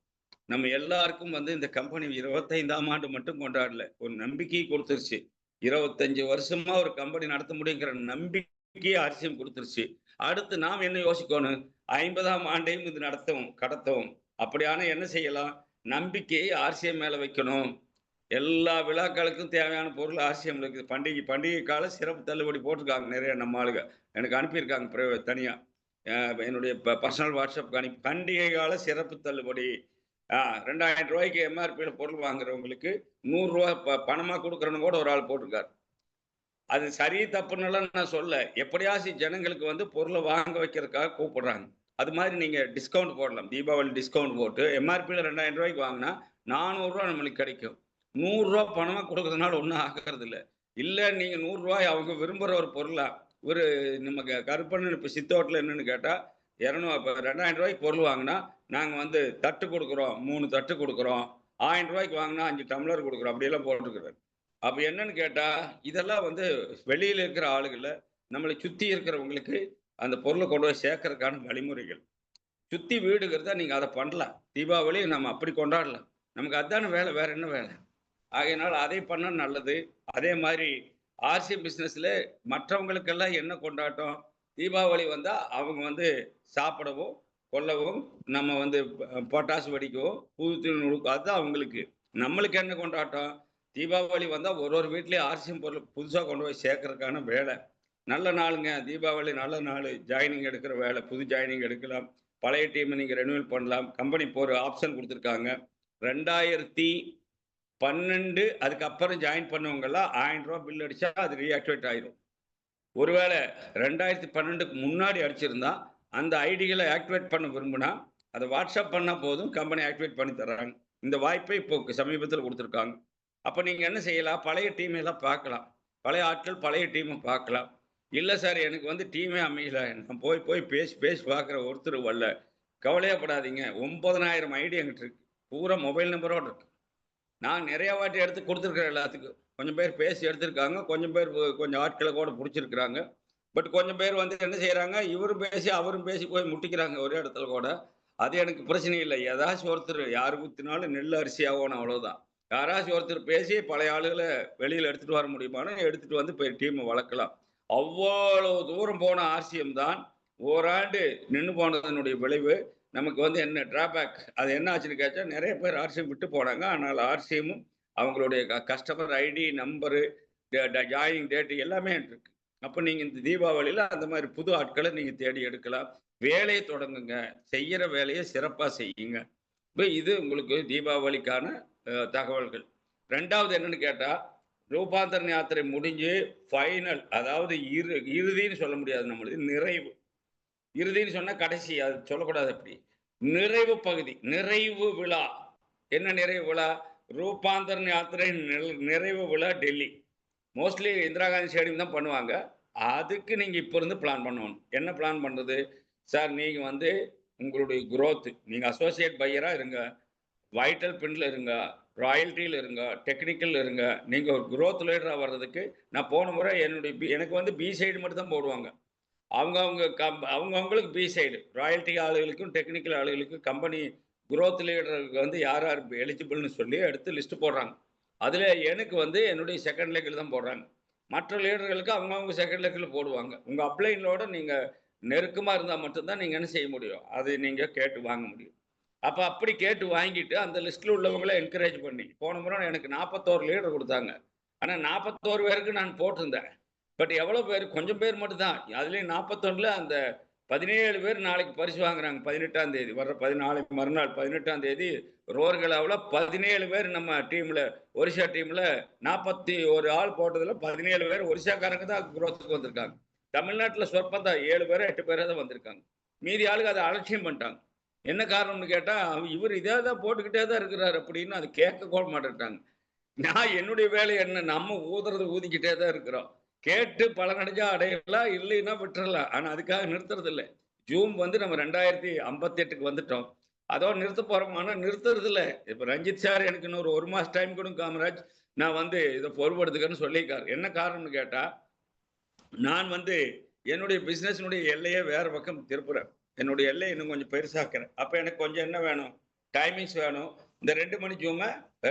நம்ம எல்லாருக்கும் வந்து இந்த கம்பெனி 25ஆம் ஆண்டு மட்டும் கொண்டாடல. ஒரு நம்பிக்கைய குடுத்துருச்சு. 25 வருஷமா ஒரு கம்பெனி நடத்த முடியுங்கிற நம்பிக்கைய ஆர்சிஎம் குடுத்துருச்சு. அடுத்து நாம் என்ன யோசிக்கோணும்? 50ஆம் ஆண்டையும் இது நடத்தவும், கடத்தவும். அப்படியானா என்ன செய்யலாம்? நம்பிக்கையை ஆர்சிஎம் மேல வைக்கணும். எல்லா விழாக்களுக்கும் தேவையான பொருள் ஆர்சிஎம்ல இருக்குது. பண்டிகை கால சிறப்பு தள்ளுபடி போட்டிருக்காங்க நெறைய நம்ம ஆளுங்க. எனக்கு அனுப்பியிருக்காங்க தனியா. அ என்னுடைய பர்சனல் வாட்ஸ்அப்க்கு பண்டிகை கால சிறப்பு தள்ளுபடி. ரூ. 2000 எம்ஆர்பில பொருள் வாங்குறவங்களுக்கு ரூ. 100 பணமா குடுக்குறேன்னு கூட ஒரு ஆள் போட்டிருக்காரு. அது சரி, தப்புன்னுலாம் நான் சொல்லல. எப்படியாச்சும் ஜனங்களுக்கு வந்து பொருள வாங்க வைக்கிறதுக்காக கூப்பிடுறாங்க. அது மாரி நீங்க டிஸ்கவுண்ட் போடலாம். தீபாவளி டிஸ்கவுண்ட் போட்டு எம்ஆர்பில ரூ. 2000 வாங்குனா ரூ. 400 நம்மளுக்கு கிடைக்கும். ரூ. 100 பணமா குடுக்கறதுனால ஒண்ணும் ஆகறதில்ல. இல்ல நீங்க ரூ. 100 அவங்க விரும்புற ஒரு பொருளா, ஒரு நம்ம கருப்பண்ணன் இப்ப சித்தோட்ல என்னன்னு கேட்டா, 200 இப்ப ரூ. 2000 பொருள் வாங்குனா, நாங்க வந்து தட்டு குடுக்குறோம். 3 தட்டு குடுக்குறோம். ரூ. 1000 வாங்குனா 5 டம்ளர் குடுக்குறோம். அப்படியெல்லாம் போட்டிருக்கிறாரு. அப்ப என்னன்னு கேட்டா, இதெல்லாம் வந்து வெளியில இருக்கிற ஆளுகள, நம்மள சுத்தி இருக்கிறவங்களுக்கு அந்த பொருள கொண்டு போய் சேர்க்கறதுக்கான வழிமுறைகள். சுத்தி வீடுங்கிறத நீங்க அத பண்ணலாம். தீபாவளி நம்ம அப்படி கொண்டாடலாம். நமக்கு அதான வேலை, வேற என்ன வேலை? ஆகையினால அதை பண்ணா நல்லது. அதே மாரி ஆர்சி பிசினஸ்ல மற்றவங்களுக்கெல்லாம் என்ன கொண்டாட்டம்? தீபாவளி வந்தா அவங்க வந்து சாப்பிடவும், கொள்ளவும், நம்ம வந்து பட்டாசு வெடிக்கவும், புது துணி உடுக்க அதுதான் அவங்களுக்கு. நம்மளுக்கு என்ன கொண்டாட்டம்? தீபாவளி வந்தா ஒரு வீட்லயும் ஆர்சிஎம் பொருள் புதுசா கொண்டு போய் சேர்க்கறதுக்கான வேலை. நல்ல நாளுங்க. தீபாவளி நல்ல நாளு. ஜாயினிங் எடுக்கிற வேலை. புது ஜாயினிங் எடுக்கலாம். பழைய டீம நீங்க ரெனியூவல் பண்ணலாம். கம்பெனி இப்போ ஒரு ஆப்ஷன் குடுத்துருக்காங்க. 2012 அதுக்கப்புறம் ஜாயின் பண்ணவங்கலாம் ரூ. 1000 பில் அடிச்சா அது ரீஆக்டிவேட் ஆயிரும். ஒருவேள 2012க்கு முன்னாடி அடிச்சிருந்தா, அந்த ஐடிகள ஆக்டிவேட் பண்ண விரும்புனா, அத வாட்ஸ்அப் பண்ணா போதும் கம்பெனி ஆக்டிவேட் பண்ணி தர்றாங்க. இந்த வாய்ப்பை இப்போ சமீபத்தில குடுத்துருக்காங்க. அப்ப நீங்க என்ன செய்யலாம்? பழைய டீம் எல்லாம் பார்க்கலாம். பழைய ஆட்கள் பழைய டீம பார்க்கலாம். இல்ல சார் எனக்கு வந்து டீமே அமையல. நான் போய் போய் பேசி பேசி பார்க்குறேன் ஒருத்தர் வரல. கவலையே படாதீங்க. 9000 ஐடி என்கிட்ட இருக்கு. பூரா மொபைல் நம்பரோட இருக்கு. நான் நெறைய வாட்டி எடுத்து குடுத்துருக்கிறேன் எல்லாத்துக்கும். கொஞ்சம் பேர் பேசி எடுத்திருக்காங்க. கொஞ்சம் பேர் கொஞ்சம் ஆட்கள கூட புடிச்சிருக்கிறாங்க. பட் கொஞ்சம் பேர் வந்து என்ன செய்றாங்க, இவரும் பேசி, அவரும் பேசி போய் முட்டிக்கிறாங்க ஒரே இடத்துல கூட. அது எனக்கு பிரச்சனை இல்ல. ஏதாச்சும் ஒருத்தர் யாரு குத்தினாலும் நெல் அரிசி ஆகணும் அவ்வளவுதான். யாராச்சும் ஒருத்தர் பேசி பழைய ஆளுகள வெளியில எடுத்துட்டு வர முடியுமான்னு எடுத்துட்டு வந்து இப்ப டீம வளர்க்கலாம். அவ்வளவு தூரம் போன ஆர்சிஎம் தான் ஓராண்டு நின்னு போனதனுடைய விளைவு. நமக்கு வந்து என்ன டிராபேக் அது என்ன ஆச்சுன்னு கேட்டா, நெறைய பேர் ஆர்சிஎம் விட்டு போனாங்க. ஆனால் ஆர்சிஎம்மும் அவங்களுடைய customer ID, number, joining date எல்லாமே என்ட்ட இருக்கு. அப்ப நீங்க இந்த தீபாவளியில அந்த மாரி புது ஆட்கள நீங்க தேடி எடுக்கலாம். வேலைய தொடங்குங்க. செய்யற வேலைய சிறப்பா செய்யுங்க. இப்ப இது உங்களுக்கு தீபாவளிக்கான தகவல்கள். 2வது என்னன்னு கேட்டா, ரூபாந்தரன் யாத்திரை முடிஞ்சு ஃபைனல் அதாவது இறுதின்னு சொல்ல முடியாது நம்மளுது. நிறைவு. இறுதின்னு சொன்னா கடைசி. அது சொல்லக்கூடாது அப்படி. நிறைவு பகுதி. நிறைவு விழா. என்ன நிறைவு விழா? ரூபாந்தரன் யாத்திரை நிறைவு விழா டெல்லி. மோஸ்ட்லி இந்திரா காந்தி ஸ்டேடியம் தான் பண்ணுவாங்க. அதுக்கு நீங்க இப்ப இருந்து பிளான் பண்ணணும். என்ன பிளான் பண்றது? சார் நீங்க வந்து உங்களுடைய குரோத் நீங்க அசோசியேட் பையரா இருங்க. வைட்டல் பின்ல இருங்க. ராயல்டில இருங்க. டெக்னிக்கல்ல இருங்க. நீங்க ஒரு குரோத் லீடரா வர்றதுக்கு நான் போன முறை எனக்கு வந்து பி சைடு மட்டும் தான் போடுவாங்க. அவங்கவங்களுக்கு பி சைடு. ராயல்டி ஆளுகளுக்கும், டெக்னிக்கல் ஆளுகளுக்கும் கம்பெனி குரோத் லீடருக்கு வந்து யார் யார் எலிஜிபிள்னு சொல்லி எடுத்து லிஸ்ட் போடுறாங்க. அதில எனக்கு வந்து என்னுடைய செகண்ட் லெக்ல தான் போடுறாங்க. மற்ற லீடர்களுக்கு அவங்கவங்க செகண்ட் லெக்ல போடுவாங்க. உங்க அப்ளைனோட நீங்க நெருக்கமா இருந்தா மட்டும் தான் நீங்க என்ன செய்ய முடியும். அது நீங்க கேட்டு வாங்க முடியும். அப்ப அப்படி கேட்டு வாங்கிட்டு அந்த லிஸ்ட்ல உள்ளவங்கள என்கரேஜ் பண்ணி, போன முறை எனக்கு 41 லீடர் குடுத்தாங்க. ஆனா 41 பேருக்கு நான் போட்டிருந்தேன். பட் எவ்வளோ பேர்? கொஞ்சம் பேர் மட்டும் தான். அதுலயும் 41ல அந்த 17 பேர் நாளைக்கு பரிசு வாங்குறாங்க. 18ஆம் தேதி. வர்ற நாளைக்கு மறுநாள் 18ஆம் தேதி ரோர்கலாவுல 17 பேர் நம்ம டீம்ல ஒரிஷா டீம்ல 41 ஆள் போட்டதுல 17 பேர் ஒரிஷாக்காரங்க தான் குரோத்துக்கு வந்திருக்காங்க. தமிழ்நாட்டுல சொற்பம் தான் 7 பேரோ, 8 பேரோ தான் வந்திருக்காங்க. மீதி ஆளுங்க அத அலட்சியம் பண்ணிட்டாங்க. என்ன காரணம்னு கேட்டா, இவரு இதே தான் போட்டுக்கிட்டே தான் இருக்கிறாரு அப்படின்னு அது கேட்க கூட மாட்டேன்ட்டாங்க. நான் என்னுடைய வேலை என்ன? நம்ம ஊதுறது ஊதிக்கிட்டே தான் இருக்கிறோம். கேட்டு பலனடைஞ்சா அடையலாம், இல்லைன்னா விட்டுறலாம். ஆனா அதுக்காக நிறுத்துறது இல்ல. ஜூம் வந்து நம்ம 2058க்கு வந்துட்டோம். அதோட நிறுத்த போறோமான்னா நிறுத்துறது இல்ல. இப்ப ரஞ்சித் சார் எனக்கு இன்னொரு 1 மாசம் டைம் கொடுங்க காமராஜ். நான் வந்து இத பொறுப்பெடுத்துக்கிறேன்னு சொல்லியிருக்காரு. என்ன காரணம்னு கேட்டா, நான் வந்து என்னுடைய பிசினஸ்னுடைய எல்லைய வேற பக்கம் திருப்புறேன். என்னுடைய எல்லைய இன்னும் கொஞ்சம் பெருசாக்குறேன். அப்ப எனக்கு கொஞ்சம் என்ன வேணும்? டைமிங்ஸ் வேணும். இந்த 2 மணி ஜூம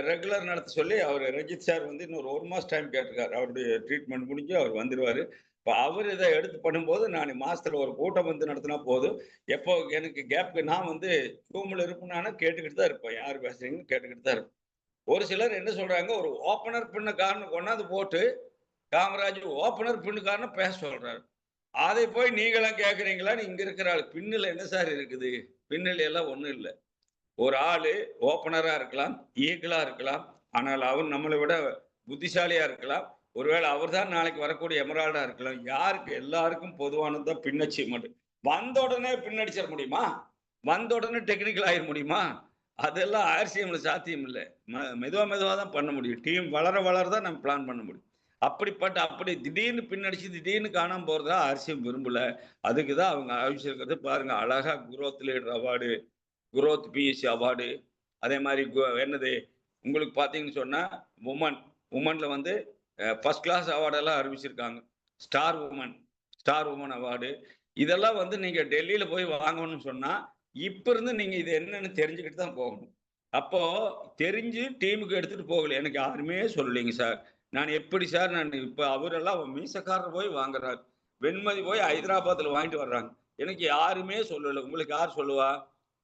ரெகுலர் நடத்த சொல்லி அவரு ரஞ்சித் சார் வந்து இன்னொரு 1 மாசம் டைம் கேட்டிருக்காரு. அவருடைய ட்ரீட்மெண்ட் முடிஞ்சு அவர் வந்துருவாரு. இப்ப அவரு இத எடுத்து பண்ணும்போது, நான் மாசத்துல ஒரு கூட்டம் வந்து நடத்தினா போதும். எப்போ எனக்கு கேப் நான் வந்து ஜூம்ல இருப்பேனானா கேட்டுக்கிட்டு தான் இருப்பேன். யார் பேசுறீங்கன்னு கேட்டுக்கிட்டு தான் இருப்பேன். ஒரு சிலர் என்ன சொல்றாங்க, ஒரு ஓப்பனர் பின்னுக்காரன கொண்டாந்து போட்டு காமராஜ் ஓப்பனர் பின்னுக்காரன பேச சொல்றாரு. அதை போய் நீங்கலாம் கேட்கிறீங்களான்னு இங்க இருக்கிற ஆளு. பின்னுல என்ன சார் இருக்குது? பின்னல எல்லாம் ஒண்ணும் இல்ல. ஒரு ஆளு ஓப்பனரா இருக்கலாம், ஈகிளா இருக்கலாம். ஆனால் அவர் நம்மளை விட புத்திசாலியா இருக்கலாம். ஒருவேளை அவர் தான் நாளைக்கு வரக்கூடிய எமரால்டா இருக்கலாம். யாருக்கு எல்லாருக்கும் பொதுவானது தான் பின் அச்சீவ்மெண்ட். வந்த உடனே பின் அடிச்சிட முடியுமா? வந்த உடனே டெக்னிக்கல் ஆயிர முடியுமா? அதெல்லாம் ஆர்சிஎம்ல சாத்தியம் இல்ல. மெதுவா மெதுவா தான் பண்ண முடியும். டீம் வளர வளர தான் நம்ம பிளான் பண்ண முடியும். அப்படி திடீர்னு பின்னடிச்சு திடீர்னு காணாம போறதா ஆர்சிஎம் விரும்பல. அதுக்கு தான் அவங்க ஆரம்பிச்சிருக்கிறது பாருங்க அழகா growth leader award, growth BSc award, அதே மாரி என்னது உங்களுக்கு பார்த்தீங்கன்னு சொன்னா, வுமன் வுமன்ல வந்து ஃபர்ஸ்ட் கிளாஸ் அவார்டெல்லாம் அறிவிச்சிருக்காங்க. Star woman star woman award. இதெல்லாம் வந்து நீங்க டெல்லியில போய் வாங்கணும்னு சொன்னா, இப்ப இருந்து நீங்க இது என்னன்னு தெரிஞ்சுக்கிட்டு தான் போகணும். அப்போ தெரிஞ்சு டீமுக்கு எடுத்துட்டு போகல. எனக்கு யாருமே சொல்லலைங்க சார். நான் எப்படி சார் நான் இப்ப அவரெல்லாம் மீசக்காரர் போய் வாங்குறாரு. வெண்மதி போய் ஹைதராபாத்ல வாங்கிட்டு வர்றாங்க. எனக்கு யாருமே சொல்லல. உங்களுக்கு யார் சொல்லுவா?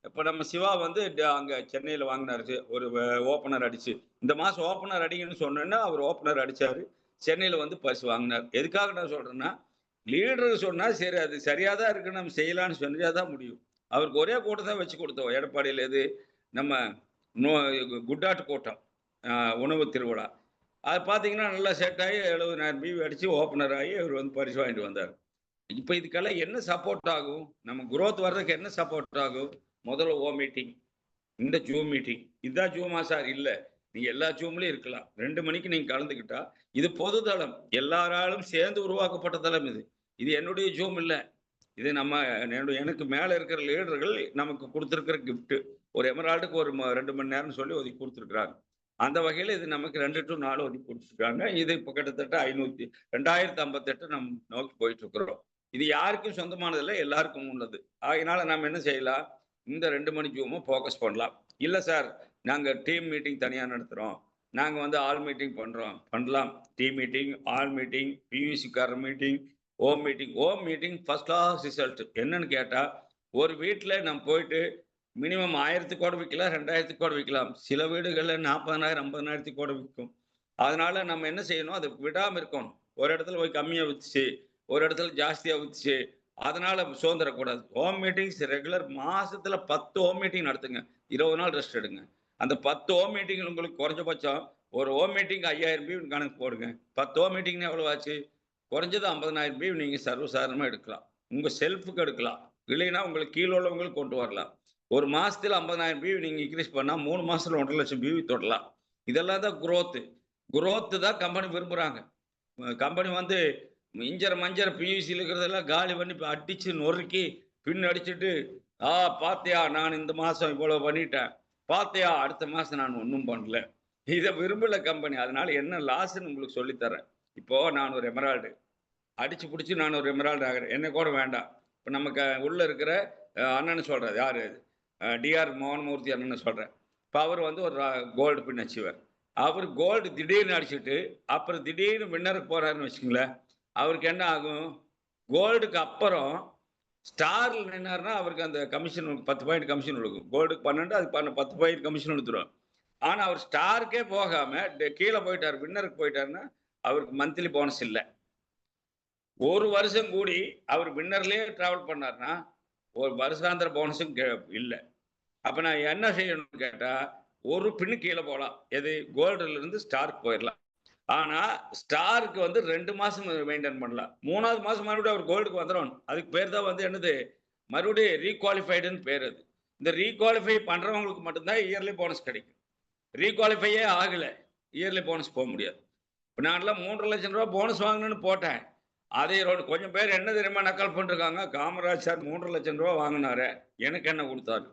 இப்ப நம்ம சிவா வந்து அங்க சென்னையில வாங்கினாரு ஒரு ஓப்பனர் அடிச்சு. இந்த மாசம் ஓப்பனர் அடிங்கன்னு சொன்னேன்னா, அவர் ஓப்பனர் அடிச்சாரு. சென்னையில வந்து பரிசு வாங்கினார். எதுக்காக நான் சொல்றேன்னா, லீடர் சொன்னா சரி அது சரியா தான் இருக்கு நம்ம செய்யலாம்னு செஞ்சா தான் முடியும். அவருக்கு ஒரே கூட்டம் தான் வச்சு கொடுத்தோம். எடப்பாடியில எது நம்ம நோ குட்டாட்டு கூட்டம். அ உணவு திருவிழா. அது பார்த்தீங்கன்னா, நல்லா செட் ஆகி 70,000 பிவி அடிச்சு ஓப்பனர் ஆகி அவர் வந்து பரிசு வாங்கிட்டு வந்தாரு. இப்ப இதுக்கெல்லாம் என்ன சப்போர்ட் ஆகும்? நம்ம குரோத் வர்றதுக்கு என்ன சப்போர்ட் ஆகும்? முதல்ல மீட்டிங். இந்த ஜூம் மீட்டிங். இதான் ஜூமா சார்? இல்ல. நீங்க எல்லா ஜூம்லயும் இருக்கலாம். 2 மணிக்கு நீங்க கலந்துக்கிட்டா, இது பொது தளம். எல்லாராலும் சேர்ந்து உருவாக்கப்பட்ட தளம் இது. இது என்னுடைய ஜூம் இல்ல. இது நம்ம எனக்கு மேல இருக்கிற லீடர்கள் நமக்கு குடுத்திருக்கிற கிஃப்ட். ஒரு எமரால்டுக்கு ஒரு 2 மணி நேரம்னு சொல்லி ஒதுக்கி குடுத்திருக்கிறாங்க. அந்த வகையில இது நமக்கு 2 டூ 4 ஒதுக்கி குடுத்துருக்காங்க. இது இப்ப கிட்டத்தட்ட 2058 நோக்கி போயிட்டு இருக்கிறோம். இது யாருக்கும் சொந்தமானது இல்ல, எல்லாருக்கும் உள்ளது. ஆகையினால நம்ம என்ன செய்யலாம்? இந்த 2 மணி ஜூம ஃபோக்கஸ் பண்ணலாம். இல்ல சார், நாங்க டீம் மீட்டிங் தனியா நடத்துறோம். நாங்க வந்து ஆல் மீட்டிங் பண்றோம். பண்ணலாம். டீம் மீட்டிங், ஆல் மீட்டிங், பியூசிக்காரர் meeting, home meeting first class result. என்னன்னு கேட்டா, ஒரு வீட்ல நம்ம போயிட்டு மினிமம் 1000க்கு கூட விக்கலாம், 2000க்கு கூட விக்கலாம். சில வீடுகள்ல 40,000, 50,000க்கு கூட விக்கும். அதனால நம்ம என்ன செய்யணும்? அத விடாம இருக்கணும். ஒரு இடத்துல போய் கம்மியா வித்துச்சு, ஒரு இடத்துல ஜாஸ்தியா வித்துச்சு. அதனால சோர்ந்துறக்கூடாது. ஹோம் மீட்டிங்ஸ் ரெகுலர் மாசத்துல 10 ஹோம் மீட்டிங் நடத்துங்க. 20 நாள் ரெஸ்ட் எடுங்க. அந்த 10 ஹோம் மீட்டிங்ல உங்களுக்கு குறைஞ்சபட்சம் ஒரு ஹோம் மீட்டிங்க்கு 5000 பியூ கணக்கு போடுங்க. 10 ஹோம் மீட்டிங்னா எவ்வளவு ஆச்சு? குறைஞ்சது 50,000 பியூ நீங்க சர்வசாதாரணமா எடுக்கலாம். உங்க செல்ஃப்க்கு எடுக்கலாம். இல்லைன்னா உங்களுக்கு கீழ உள்ளவங்களுக்கு கொண்டு வரலாம். ஒரு மாசத்துல 50,000 பியூ நீங்க இன்கிரீஸ் பண்ணா 3 மாசத்துல 1,50,000 பியூ தொடலாம். இதெல்லாம் தான் குரோத். குரோத் தான் கம்பெனி விரும்புறாங்க. கம்பெனி வந்து மிஞ்சர மஞ்சர பியூசில இருக்கிறதெல்லாம் காலி பண்ணி இப்ப அடிச்சு நொறுக்கி பின் அடிச்சுட்டு, பாத்தியா நான் இந்த மாசம் இவ்வளவு பண்ணிட்டேன். பாத்தியா அடுத்த மாசம் நான் ஒண்ணும் பண்ணல. இத விரும்பல கம்பெனி. அதனால என்ன லாஸ்ன்னு உங்களுக்கு சொல்லி தர்றேன். இப்போ நான் ஒரு எமரால்டு. அடிச்சு புடிச்சு நான் ஒரு எமரால்டு ஆகுறேன். என்ன கூட வேண்டாம். இப்ப நமக்கு உள்ள இருக்கிற அண்ணன்னு சொல்றேன். யாரு? டிஆர் மோகன்மூர்த்தி அண்ணன சொல்றேன். இப்ப அவரு வந்து ஒரு கோல்டு பின் அச்சீவர். அவரு கோல்டு திடீர்னு அடிச்சுட்டு, அப்புறம் திடீர்னு வின்னருக்கு போறாருன்னு வச்சுக்கங்களேன். அவருக்கு என்ன ஆகும்? கோல்டுக்கு அப்புறம் ஸ்டார்ல நின்னாருன்னா, அவருக்கு அந்த கமிஷன் 10 பாயிண்ட் கமிஷன் விழுகும். கோல்டுக்கு 12 அதுக்கு 10 பாயிண்ட் கமிஷன் விழுத்துரும். ஆனா, அவர் ஸ்டாருக்கே போகாம கீழ போயிட்டாரு. வின்னருக்கு போயிட்டாருன்னா, அவருக்கு மந்த்லி போனஸ் இல்ல. ஒரு வருஷம் கூடி அவர் வின்னர்லயே டிராவல் பண்ணாருன்னா, ஒரு வருஷாந்திர போனஸும் இல்ல. அப்ப நான் என்ன செய்யணும்னு கேட்டா, ஒரு பின் கீழ போலாம். எது? கோல்டுல இருந்து ஸ்டாருக்கு போயிரலாம். ஆனா, ஸ்டாருக்கு வந்து 2 மாசம் மெயின்டெயின் பண்ணலாம். 3வது மாசம் மறுபடியும் அவர் கோல்டுக்கு வந்துரணும். அதுக்கு பேர் தான் வந்து என்னது? மறுபடியும் ரீகுவாலிஃபைடுன்னு பேரு அது. இந்த ரீகுவாலிஃபை பண்றவங்களுக்கு மட்டும் தான் இயர்லி போனஸ் கிடைக்கும். ரீகுவாலிஃபையே ஆகல. இயர்லி போனஸ் போ முடியாது. இப்ப நான்லாம் ரூ. 3,50,000 போனஸ் வாங்கணும்னு போட்டேன். அதை கொஞ்சம் பேர் என்ன தெரியுமா நக்கல் பண்ணிருக்காங்க? காமராஜ் சார் ரூ. 3,00,000 வாங்குனாரே! எனக்கு என்ன குடுத்தாரு?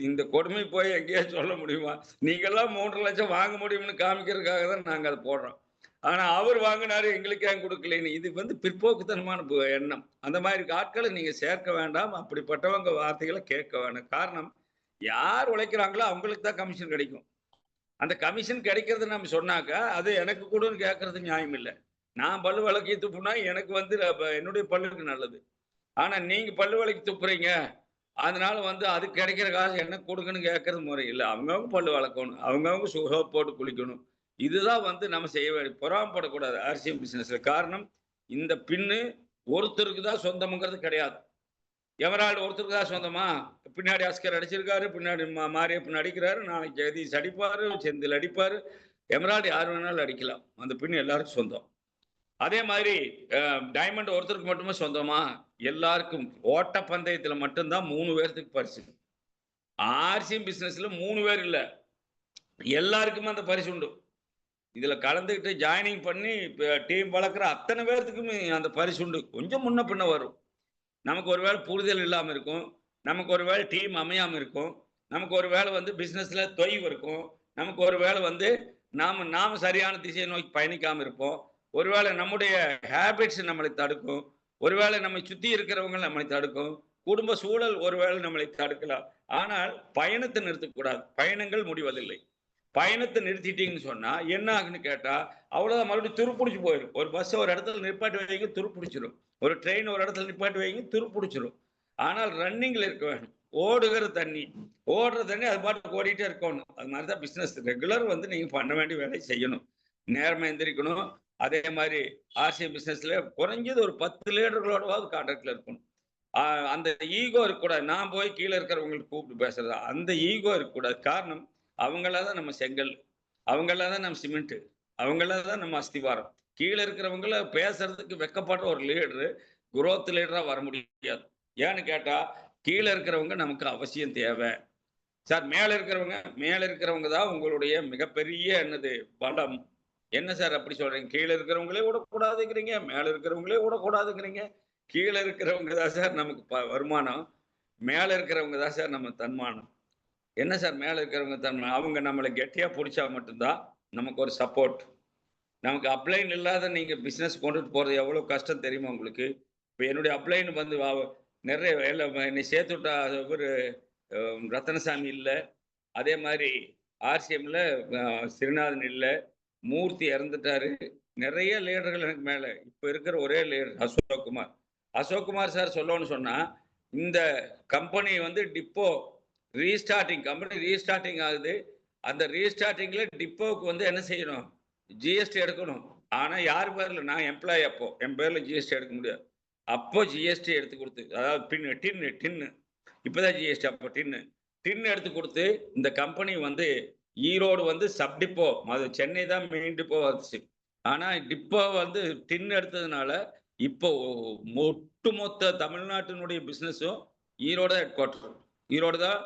இந்த கொடுமை போய் எங்கேயாவது சொல்ல முடியுமா? நீங்கலாம் 3,00,000 வாங்க முடியும்னு காமிக்கிறதுக்காக தான் நாங்க அத போடுறோம். ஆனா அவர் வாங்குனாரு எங்களுக்கு ஏன் குடுக்கலைன்னு. இது வந்து பிற்போக்குத்தனமான எண்ணம். அந்த மாரி ஆட்கள நீங்க சேர்க்க வேண்டாம். அப்படிப்பட்டவங்க வார்த்தைகள கேட்க வேண்டாம். காரணம், யார் உழைக்கிறாங்களோ அவங்களுக்கு தான் கமிஷன் கிடைக்கும். அந்த கமிஷன் கிடைக்கிறத நம்ம சொன்னாக்கா, அது எனக்கு குடுன்னு கேட்கறது நியாயம் இல்ல. நான் பல்லு விளக்கி துப்புனா எனக்கு வந்து என்னுடைய பல்லுக்கு நல்லது. ஆனா நீங்க பல்லு விளக்கி துப்புறீங்க. அதனால வந்து அதுக்கு கிடைக்கிற காசு எனக்கு குடுங்கன்னு கேட்கறது முறை இல்ல. அவங்கவங்க பல்லு விளக்கணும். அவங்கவங்க சோப் போட்டு குளிக்கணும். இதுதான் வந்து நம்ம செய்ய வேண்டிய பொறாமைப்படக்கூடாது ஆர்சிஎம் பிசினஸ்ல. காரணம், இந்த பின்னு ஒருத்தருக்கு தான் சொந்தம்ங்கிறது கிடையாது. எமரால்டு ஒருத்தருக்கு தான் சொந்தமா? பின்னாடி அஸ்கர் அடிச்சிருக்காரு, பின்னாடி மாரியப்பன் அடிக்கிறாரு, நாளைக்கு ஜெகதீஷ் அடிப்பாரு, செந்தில் அடிப்பாரு. எமரால்டு யார் வேணாலும் அடிக்கலாம். அந்த பின் எல்லாருக்கும் சொந்தம். அதே மாதிரி டைமண்ட் ஒருத்தருக்கு மட்டுமே சொந்தமா? எல்லாருக்கும். ஓட்டப்பந்தயத்துல மட்டும் தான் 3 பேர்த்துக்கு பரிசு. ஆர்சிஎம் பிசினஸ்ல 3 பேர் இல்ல. எல்லாருக்குமே அந்த பரிசு உண்டு. இதுல கலந்துக்கிட்டு ஜாயினிங் பண்ணி டீம் வளர்க்குற அத்தனை பேர்த்துக்குமே அந்த பரிசு உண்டு. கொஞ்சம் முன்ன பின்ன வரும். நமக்கு ஒரு வேளை புரிதல் இல்லாம இருக்கும். நமக்கு ஒரு வேளை டீம் அமையாம இருக்கும். நமக்கு ஒரு வேளை வந்து பிசினஸ்ல தொய்வு இருக்கும். நமக்கு ஒரு வேளை வந்து நாம சரியான திசையை நோக்கி பயணிக்காம இருப்போம். ஒருவேளை நம்முடைய ஹேபிட்ஸ் நம்மளை தடுக்கும். ஒருவேளை நம்மை சுத்தி இருக்கிறவங்க நம்மளை தடுக்கும். குடும்ப சூழல் ஒருவேளை நம்மளை தடுக்கலாம். ஆனால் பயணத்தை நிறுத்தக்கூடாது. பயணங்கள் முடிவதில்லை. பயணத்தை நிறுத்திட்டீங்கன்னு சொன்னா என்ன ஆகுன்னு கேட்டா, அவ்வளோதான் மறுபடியும் துருப்புடிச்சு போயிரும். ஒரு பஸ்ஸ ஒரு இடத்துல நிப்பாட்டி வைங்க துருப்புடிச்சிரும். ஒரு ட்ரெயின் ஒரு இடத்துல நிப்பாட்டி வைங்க துருப்புடிச்சிரும். ஆனால் ரன்னிங்ல இருக்க வேணும். ஓடுகிற தண்ணி. ஓடுற தண்ணி அது பாட்டுக்கு ஓடிட்டே இருக்கணும். அது மாரி தான் பிசினஸ். ரெகுலர் வந்து நீங்க பண்ண வேண்டிய வேலைய செய்யணும். நேரமா எந்திரிக்கணும். அதே மாரி ஆர்சிஎம் பிசினஸ்ல குறைஞ்சது ஒரு 10 லீடர்களோடவாவது கான்டாக்ட்ல இருக்கணும். அ அந்த ஈகோ இருக்கக்கூடாது. நான் போய் கீழ இருக்கிறவங்களுக்கு கூப்பிட்டு பேசுறது. அந்த ஈகோ இருக்கக்கூடாது. காரணம், அவங்கள தான் நம்ம செங்கல். அவங்கள தான் நம்ம சிமெண்ட். அவங்கள தான் நம்ம அஸ்திவாரம். கீழ இருக்கிறவங்கள பேசுறதுக்கு வெட்கப்படுற ஒரு லீடரு, குரோத் லீடரா வர முடியாது. ஏன்னு கேட்டா, கீழ இருக்கிறவங்க நமக்கு அவசியம் தேவை. சார் மேல இருக்கிறவங்க தான் உங்களுடைய மிகப்பெரிய என்னது பலம். என்ன சார் அப்படி சொல்றீங்க? கீழ இருக்கிறவங்களே விடக்கூடாதுங்கிறீங்க, மேல இருக்கிறவங்களே விடக்கூடாதுங்கிறீங்க. கீழ இருக்கிறவங்க தான் சார் நமக்கு வருமானம். மேல இருக்கிறவங்க தான் சார் நம்ம தன்மானம். என்ன சார் மேல இருக்கிறவங்க தன்மானம்? அவங்க நம்மள கெட்டியா புடிச்சா மட்டும் தான் நமக்கு ஒரு சப்போர்ட். நமக்கு அப்ளைன் இல்லாத நீங்க பிசினஸ் கொண்டுட்டு போறது எவ்வளோ கஷ்டம் தெரியுமா உங்களுக்கு? இப்ப என்னுடைய அப்ளைன் வந்து நெறைய என்னை சேர்த்து விட்ட இவரு அ ரத்தினசாமி இல்ல. அதே மாரி ஆர்சிஎம்ல அ சிறுநாதன் இல்ல. மூர்த்தி இறந்துட்டாரு. நெறைய லீடர்கள் எனக்கு மேல. இப்ப இருக்கிற ஒரே லீடர் அசோக் குமார். அசோக் குமார் சார் சொல்லணும்னு சொன்னா, இந்த கம்பெனி வந்து டிப்போ கம்பெனி ரீஸ்டார்ட்டிங் ஆகுது. அந்த ரீஸ்டார்ட்டிங்ல டிப்போவுக்கு வந்து என்ன செய்யணும்? ஜிஎஸ்டி எடுக்கணும். ஆனா யார் பேர்ல நான் எம்ப்ளாயி அப்போ. என் பேர்ல ஜிஎஸ்டி எடுக்க முடியாது. அப்போ ஜிஎஸ்டி எடுத்து குடுத்து, அதாவது டின்னு. இப்பதான் ஜிஎஸ்டி அப்போ டின்னு. டின் எடுத்து குடுத்து, இந்த கம்பெனி வந்து ஈரோடு வந்து சப் டிப்போ. அது சென்னை தான் மெயின் டிப்போவா இருந்துச்சு. ஆனா டிப்போ வந்து டின் எடுத்ததுனால, இப்போ ஒட்டுமொத்த தமிழ்நாட்டினுடைய பிசினஸும் ஈரோடு தான் ஹெட் குவார்ட்டர். ஈரோடு தான்.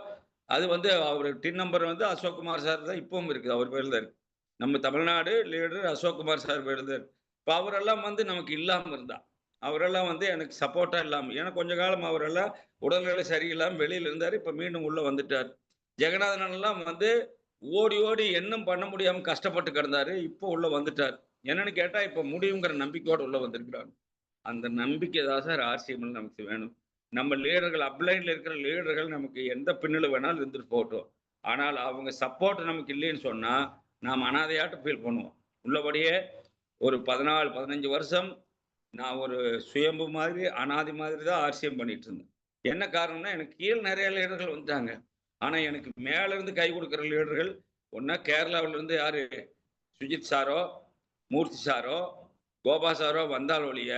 அது வந்து அவரு டின் நம்பர் வந்து அசோக் குமார் சார் தான் இப்பவும் இருக்குது. அவர் பேர்ல தான் இருக்கு. நம்ம தமிழ்நாடு லீடர் அசோக் குமார் சார் பேர்ல தான் இருக்கு. இப்ப அவரெல்லாம் வந்து நமக்கு இல்லாம இருந்தா. அவரெல்லாம் வந்து எனக்கு சப்போர்ட்டா இல்லாம ஏன்னா கொஞ்ச காலம் அவரெல்லாம் உடல்நிலை சரியில்லாம வெளியில இருந்தாரு. இப்ப மீண்டும் உள்ள வந்துட்டாரு. ஜெகநாதன் அண்ணன்லாம் வந்து ஓடி, ஓடி என்னும் பண்ண முடியாம கஷ்டப்பட்டு கிடந்தாரு. இப்போ உள்ள வந்துட்டாரு. என்னன்னு கேட்டா, இப்ப முடியுங்கிற நம்பிக்கையோட உள்ள வந்திருக்கிறாங்க. அந்த நம்பிக்கை தான் சார் ஆர்சிஎம்ல நமக்கு வேணும். நம்ம லீடர்கள் அப்லைன்ல இருக்கிற லீடர்கள் நமக்கு எந்த பின்னல வேணாலும் இருந்துட்டு போகட்டும். ஆனால் அவங்க சப்போர்ட் நமக்கு இல்லைன்னு சொன்னா, நாம் அனாதையாட்டம் ஃபீல் பண்ணுவோம். உள்ளபடியே ஒரு 14, 15 வருஷம் நான் ஒரு சுயம்பு மாதிரி, அனாதை மாதிரி தான் ஆர்சிஎம் பண்ணிட்டு இருந்தேன். என்ன காரணம்னா, எனக்கு கீழ நெறைய லீடர்கள் வந்துட்டாங்க. ஆனா, எனக்கு மேல இருந்து கை குடுக்குற லீடர்கள், ஒண்ணா கேரளாவுல இருந்து யாரு சுஜித் சாரோ, மூர்த்தி சாரோ, கோபா சாரோ வந்தால் ஒழிய,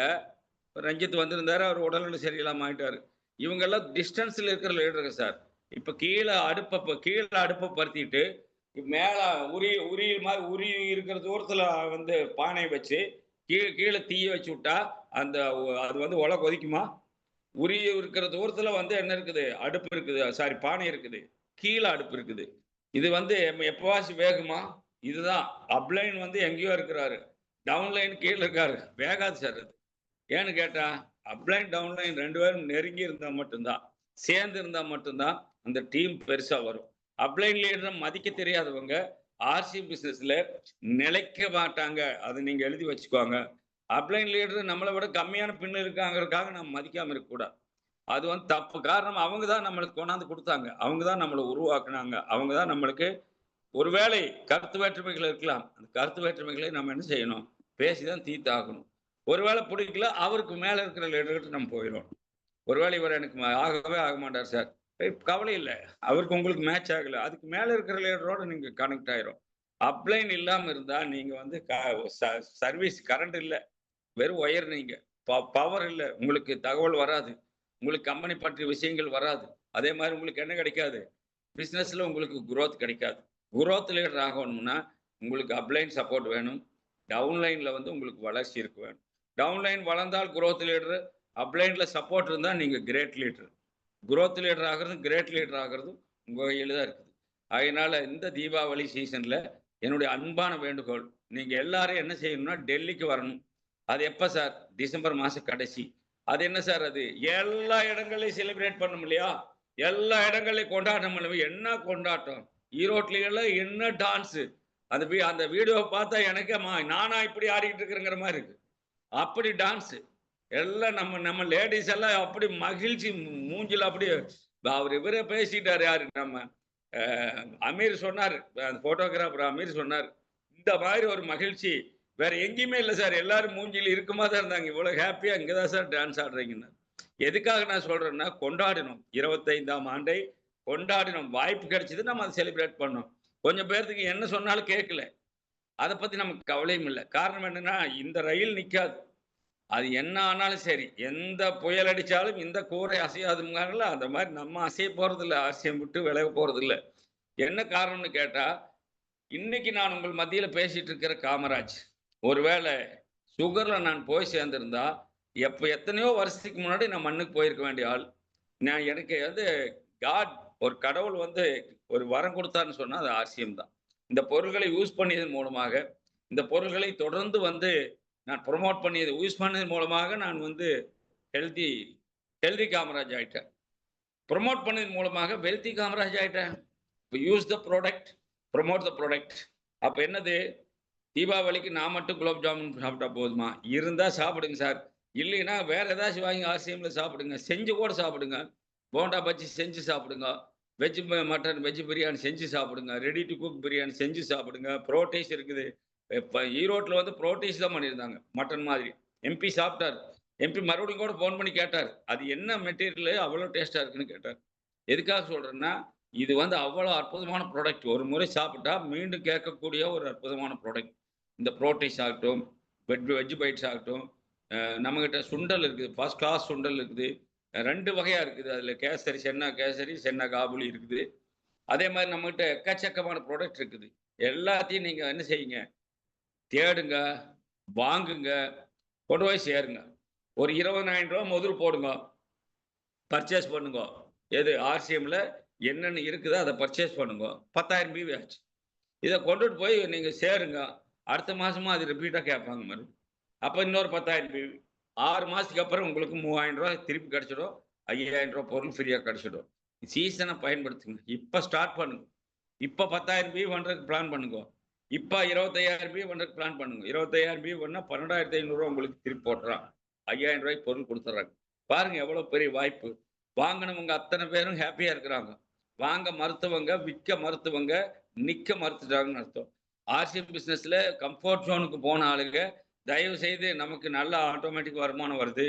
ரஞ்சித் வந்திருந்தாரு. அவர் உடல்நிலை சரியில்லாம ஆயிட்டாரு. இவங்கெல்லாம் டிஸ்டன்ஸ்ல இருக்கிற லீடர்கள் சார். இப்ப கீழ அடுப்ப பருத்திட்டு, மேல உரி இருக்கிற தூரத்துல வந்து பானைய வச்சு, கீழ தீய வச்சு விட்டா, அந்த அது வந்து கொதிக்குமா? உரி இருக்கிற தூரத்துல வந்து என்ன இருக்குது? அடுப்பு இருக்குது. சாரி பானை இருக்குது. கீழ அடுப்பு இருக்குது. இது வந்து எப்பவாச்சும் வேகுமா? இதுதான். அப்லைன் வந்து எங்கேயோ இருக்கிறாரு. டவுன்லைன் கீழ இருக்காரு. வேகாது சார் அது. ஏன்னு கேட்டா, அப்லைன், டவுன்லைன் 2 பேரும் நெருங்கி இருந்தா மட்டும் தான். சேர்ந்து இருந்தா மட்டும் தான் அந்த டீம் பெருசா வரும். அப்லைன் லீடர மதிக்க தெரியாதவங்க, ஆர்சி பிசினஸ்ல நிலைக்க மாட்டாங்க. அத நீங்க எழுதி வச்சுக்கோங்க. அப்லைன் லீடர் நம்மள விட கம்மியான பின் இருக்காங்கறதுக்காக நம்ம மதிக்காம இருக்கக்கூடாது. அது வந்து தப்பு. காரணம் அவங்க தான் நம்மளுக்கு கொண்டாந்து குடுத்தாங்க. அவங்க தான் நம்மள உருவாக்குனாங்க. அவங்க தான் நம்மளுக்கு ஒருவேளை கருத்து வேற்றுமைகள் இருக்கலாம். அந்த கருத்து வேற்றுமைகளை நம்ம என்ன செய்யணும்? பேசி தான் தீர்த்தாகணும். ஒருவேளை பிடிக்கல, அவருக்கு மேல இருக்கிற லீடர்கிட்ட நம்ம போயிறோம். ஒருவேளை இவர் எனக்கு ஆகவே ஆக மாட்டார் சார். கவலை இல்ல. அவருக்கு உங்களுக்கு மேட்ச் ஆகல. அதுக்கு மேல இருக்கிற லீடரோட நீங்க கனெக்ட் ஆயிரும். அப்லைன் இல்லாம இருந்தா நீங்க வந்து சர்வீஸ் கரண்ட் இல்ல. வெறும் ஒயர் நீங்க. பவர் இல்ல. உங்களுக்கு தகவல் வராது. உங்களுக்கு கம்பெனி பற்றிய விஷயங்கள் வராது. அதே மாரி உங்களுக்கு என்ன கிடைக்காது? பிசினஸ்ல உங்களுக்கு குரோத் கிடைக்காது. குரோத் லீடர் ஆகணும்னா, உங்களுக்கு அப்லைன் சப்போர்ட் வேணும். டவுன்லைன்ல வந்து உங்களுக்கு வளர்ச்சி இருக்க வேணும். டவுன்லைன் வளர்ந்தால் குரோத் லீடர், அப்லைன்ல சப்போர்ட் இருந்தா நீங்க கிரேட் லீடர். குரோத் லீடர் ஆகுறதும், கிரேட் லீடர் ஆகுறதும் உங்க கையில தான் இருக்குது. அதனால இந்த தீபாவளி சீசன்ல என்னுடைய அன்பான வேண்டுகோள், நீங்க எல்லாரும் என்ன செய்யணும்னா டெல்லிக்கு வரணும். அது எப்ப சார்? டிசம்பர் மாசம் கடைசி. அது என்ன சார் அது? எல்லா இடங்கள்லயும் செலிப்ரேட் பண்ணணும் இல்லையா? எல்லா இடங்கள்லயும் கொண்டாட்டம் இல்ல. என்ன கொண்டாட்டம்? ஈரோட்ல எல்லாம் என்ன டான்ஸு? அந்த வீடியோவ பார்த்தா எனக்கே நானா இப்படி ஆடிக்கிட்டு இருக்கிறேங்கிற மாரி இருக்கு. அப்படி டான்ஸு. எல்லாம் நம்ம நம்ம லேடீஸ் எல்லாம் அப்படி மகிழ்ச்சி மூஞ்சில அப்படியே இவரே பேசிட்டாரு யாரு நம்ம அ அமீர் சொன்னாரு. அந்த போட்டோகிராஃபர் அமீர் சொன்னாரு. இந்த மாதிரி ஒரு மகிழ்ச்சி வேற எங்கேயுமே இல்ல சார். எல்லாரும் மூஞ்சில இறுக்கமா தான் இருந்தாங்க. இவ்வளவு ஹேப்பியா இங்க தான் சார் டான்ஸ் ஆடுறீங்கன்னு. எதுக்காக நான் சொல்றேன்னா, கொண்டாடினோம். 25ஆம் ஆண்டை கொண்டாடினோம். வாய்ப்பு கிடைச்சது நம்ம அத செலிப்ரேட் பண்ணோம். கொஞ்சம் பேர்த்துக்கு என்ன சொன்னாலும் கேட்கல. அத பத்தி நமக்கு கவலையும் இல்ல. காரணம் என்னன்னா, இந்த ரயில் நிக்காது. அது என்ன ஆனாலும் சரி. எந்த புயல் அடிச்சாலும் இந்த கூரை அசையாதும்பாங்கல்ல, அந்த மாரி நம்ம அசைய போறதில்ல. ஆசியம் விட்டு விலக போறதில்ல. என்ன காரணம்னு கேட்டா, இன்னைக்கு நான் உங்கள் மத்தியில பேசிட்டு இருக்கிற காமராஜ். ஒருவேள சுகர்ல நான் போய் சேர்ந்திருந்தா, எத்தனையோ வருஷத்துக்கு முன்னாடி நான் மண்ணுக்கு போயிருக்க வேண்டிய ஆள். எனக்கு வந்து காட் ஒரு கடவுள் வந்து ஒரு வரம் குடுத்தார்ன்னு சொன்னா, அது ஆர்சிஎம் தான். இந்த பொருள்களை யூஸ் பண்ணியதன் மூலமாக, இந்த பொருள்களை தொடர்ந்து வந்து நான் ப்ரொமோட் பண்ணியது யூஸ் பண்ணது மூலமாக நான் வந்து ஹெல்தி ஹெல்தி காமராஜ் ஆயிட்டேன். ப்ரொமோட் பண்ணது மூலமாக வெல்தி காமராஜ் ஆயிட்டேன். Use the product, promote the product. அப்ப என்னது? தீபாவளிக்கு நான் மட்டும் குலோப் ஜாமுன் சாப்பிட்டா போதுமா? இருந்தா சாப்பிடுங்க சார். இல்லைன்னா வேற ஏதாச்சும் வாங்கி ஆர்சிஎம்ல சாப்பிடுங்க. செஞ்சு கூட சாப்பிடுங்க. போண்டா பஜ்ஜி செஞ்சு சாப்பிடுங்க. வெஜ் மட்டன், வெஜ் பிரியாணி செஞ்சு சாப்பிடுங்க. ரெடி டூ குக் பிரியாணி செஞ்சு சாப்பிடுங்க. புரோட்டீஸ் இருக்குது. இப்ப ஈரோட்ல வந்து புரோட்டீஸ் தான் பண்ணியிருந்தாங்க. மட்டன் மாதிரி. எம்பி சாப்பிட்டாரு. எம்பி மறுபடியும் கூட ஃபோன் பண்ணி கேட்டாரு. அது என்ன மெட்டீரியலு அவ்வளோ டேஸ்ட்டா இருக்குன்னு கேட்டாரு. எதுக்காக சொல்றேன்னா, இது வந்து அவ்வளோ அற்புதமான ப்ராடக்ட். ஒரு முறை சாப்பிட்டா மீண்டும் கேட்கக்கூடிய ஒரு அற்புதமான ப்ராடக்ட். இந்த புரோட்டீஸ் ஆகட்டும், வெஜ் பைட்ஸ் ஆகட்டும், நம்மகிட்ட சுண்டல் இருக்குது. ஃபர்ஸ்ட் கிளாஸ் சுண்டல் இருக்குது. 2 வகையா இருக்குது. அதுல கேசரி, சென்னா கேசரி, சென்னா காபுலி இருக்குது. அதே மாரி நம்மகிட்ட எக்கச்சக்கமான ப்ராடக்ட் இருக்குது. எல்லாத்தையும் நீங்க என்ன செய்யுங்க, தேடுங்க, வாங்குங்க, கொண்டு போய் சேருங்க. ஒரு ரூ. 20,000 முதல் போடுங்க. பர்ச்சேஸ் பண்ணுங்க. எது ஆர்சிஎம்ல என்னென்ன இருக்குதோ அத பர்ச்சேஸ் பண்ணுங்க. 10,000 பிவி ஆச்சு. இத கொண்டுட்டு போய் நீங்க சேருங்க. அடுத்த மாசமும் அது ரிப்பீட்டா கேட்பாங்க மறுபடியும். அப்ப இன்னொரு 10,000 பிவி. 6 மாசத்துக்கு அப்புறம் உங்களுக்கு ரூ. 3,000 திருப்பி கிடைச்சிடும். ரூ. 5,000 பொருள் ஃப்ரீயா கிடைச்சிடும். சீசன பயன்படுத்துங்க. இப்ப ஸ்டார்ட் பண்ணுங்க. இப்ப 10,000 பிவி பண்றதுக்கு பிளான் பண்ணுங்க. இப்ப 25,000 பிவி பண்றதுக்கு பிளான் பண்ணுங்க. 25,000 பிவி பண்ணா ரூ. 12,500 உங்களுக்கு திருப்பி போட்டுறான். ரூ. 5,000 பொருள் குடுத்துடுறாங்க. பாருங்க எவ்வளவு பெரிய வாய்ப்பு. வாங்குனவங்க அத்தன பேரும் ஹேப்பியா இருக்கிறாங்க. வாங்க மறுத்தவங்க, விக்க மறுத்தவங்க, நிக்க மறுத்துட்டாங்கன்னு அர்த்தம். ஆர்சிஎம் பிசினஸ்ல கம்ஃபோர்ட் ஜோனுக்கு போன ஆளுங்க, தயவு செய்து நமக்கு நல்ல ஆட்டோமேட்டிக் வருமானம் வருது.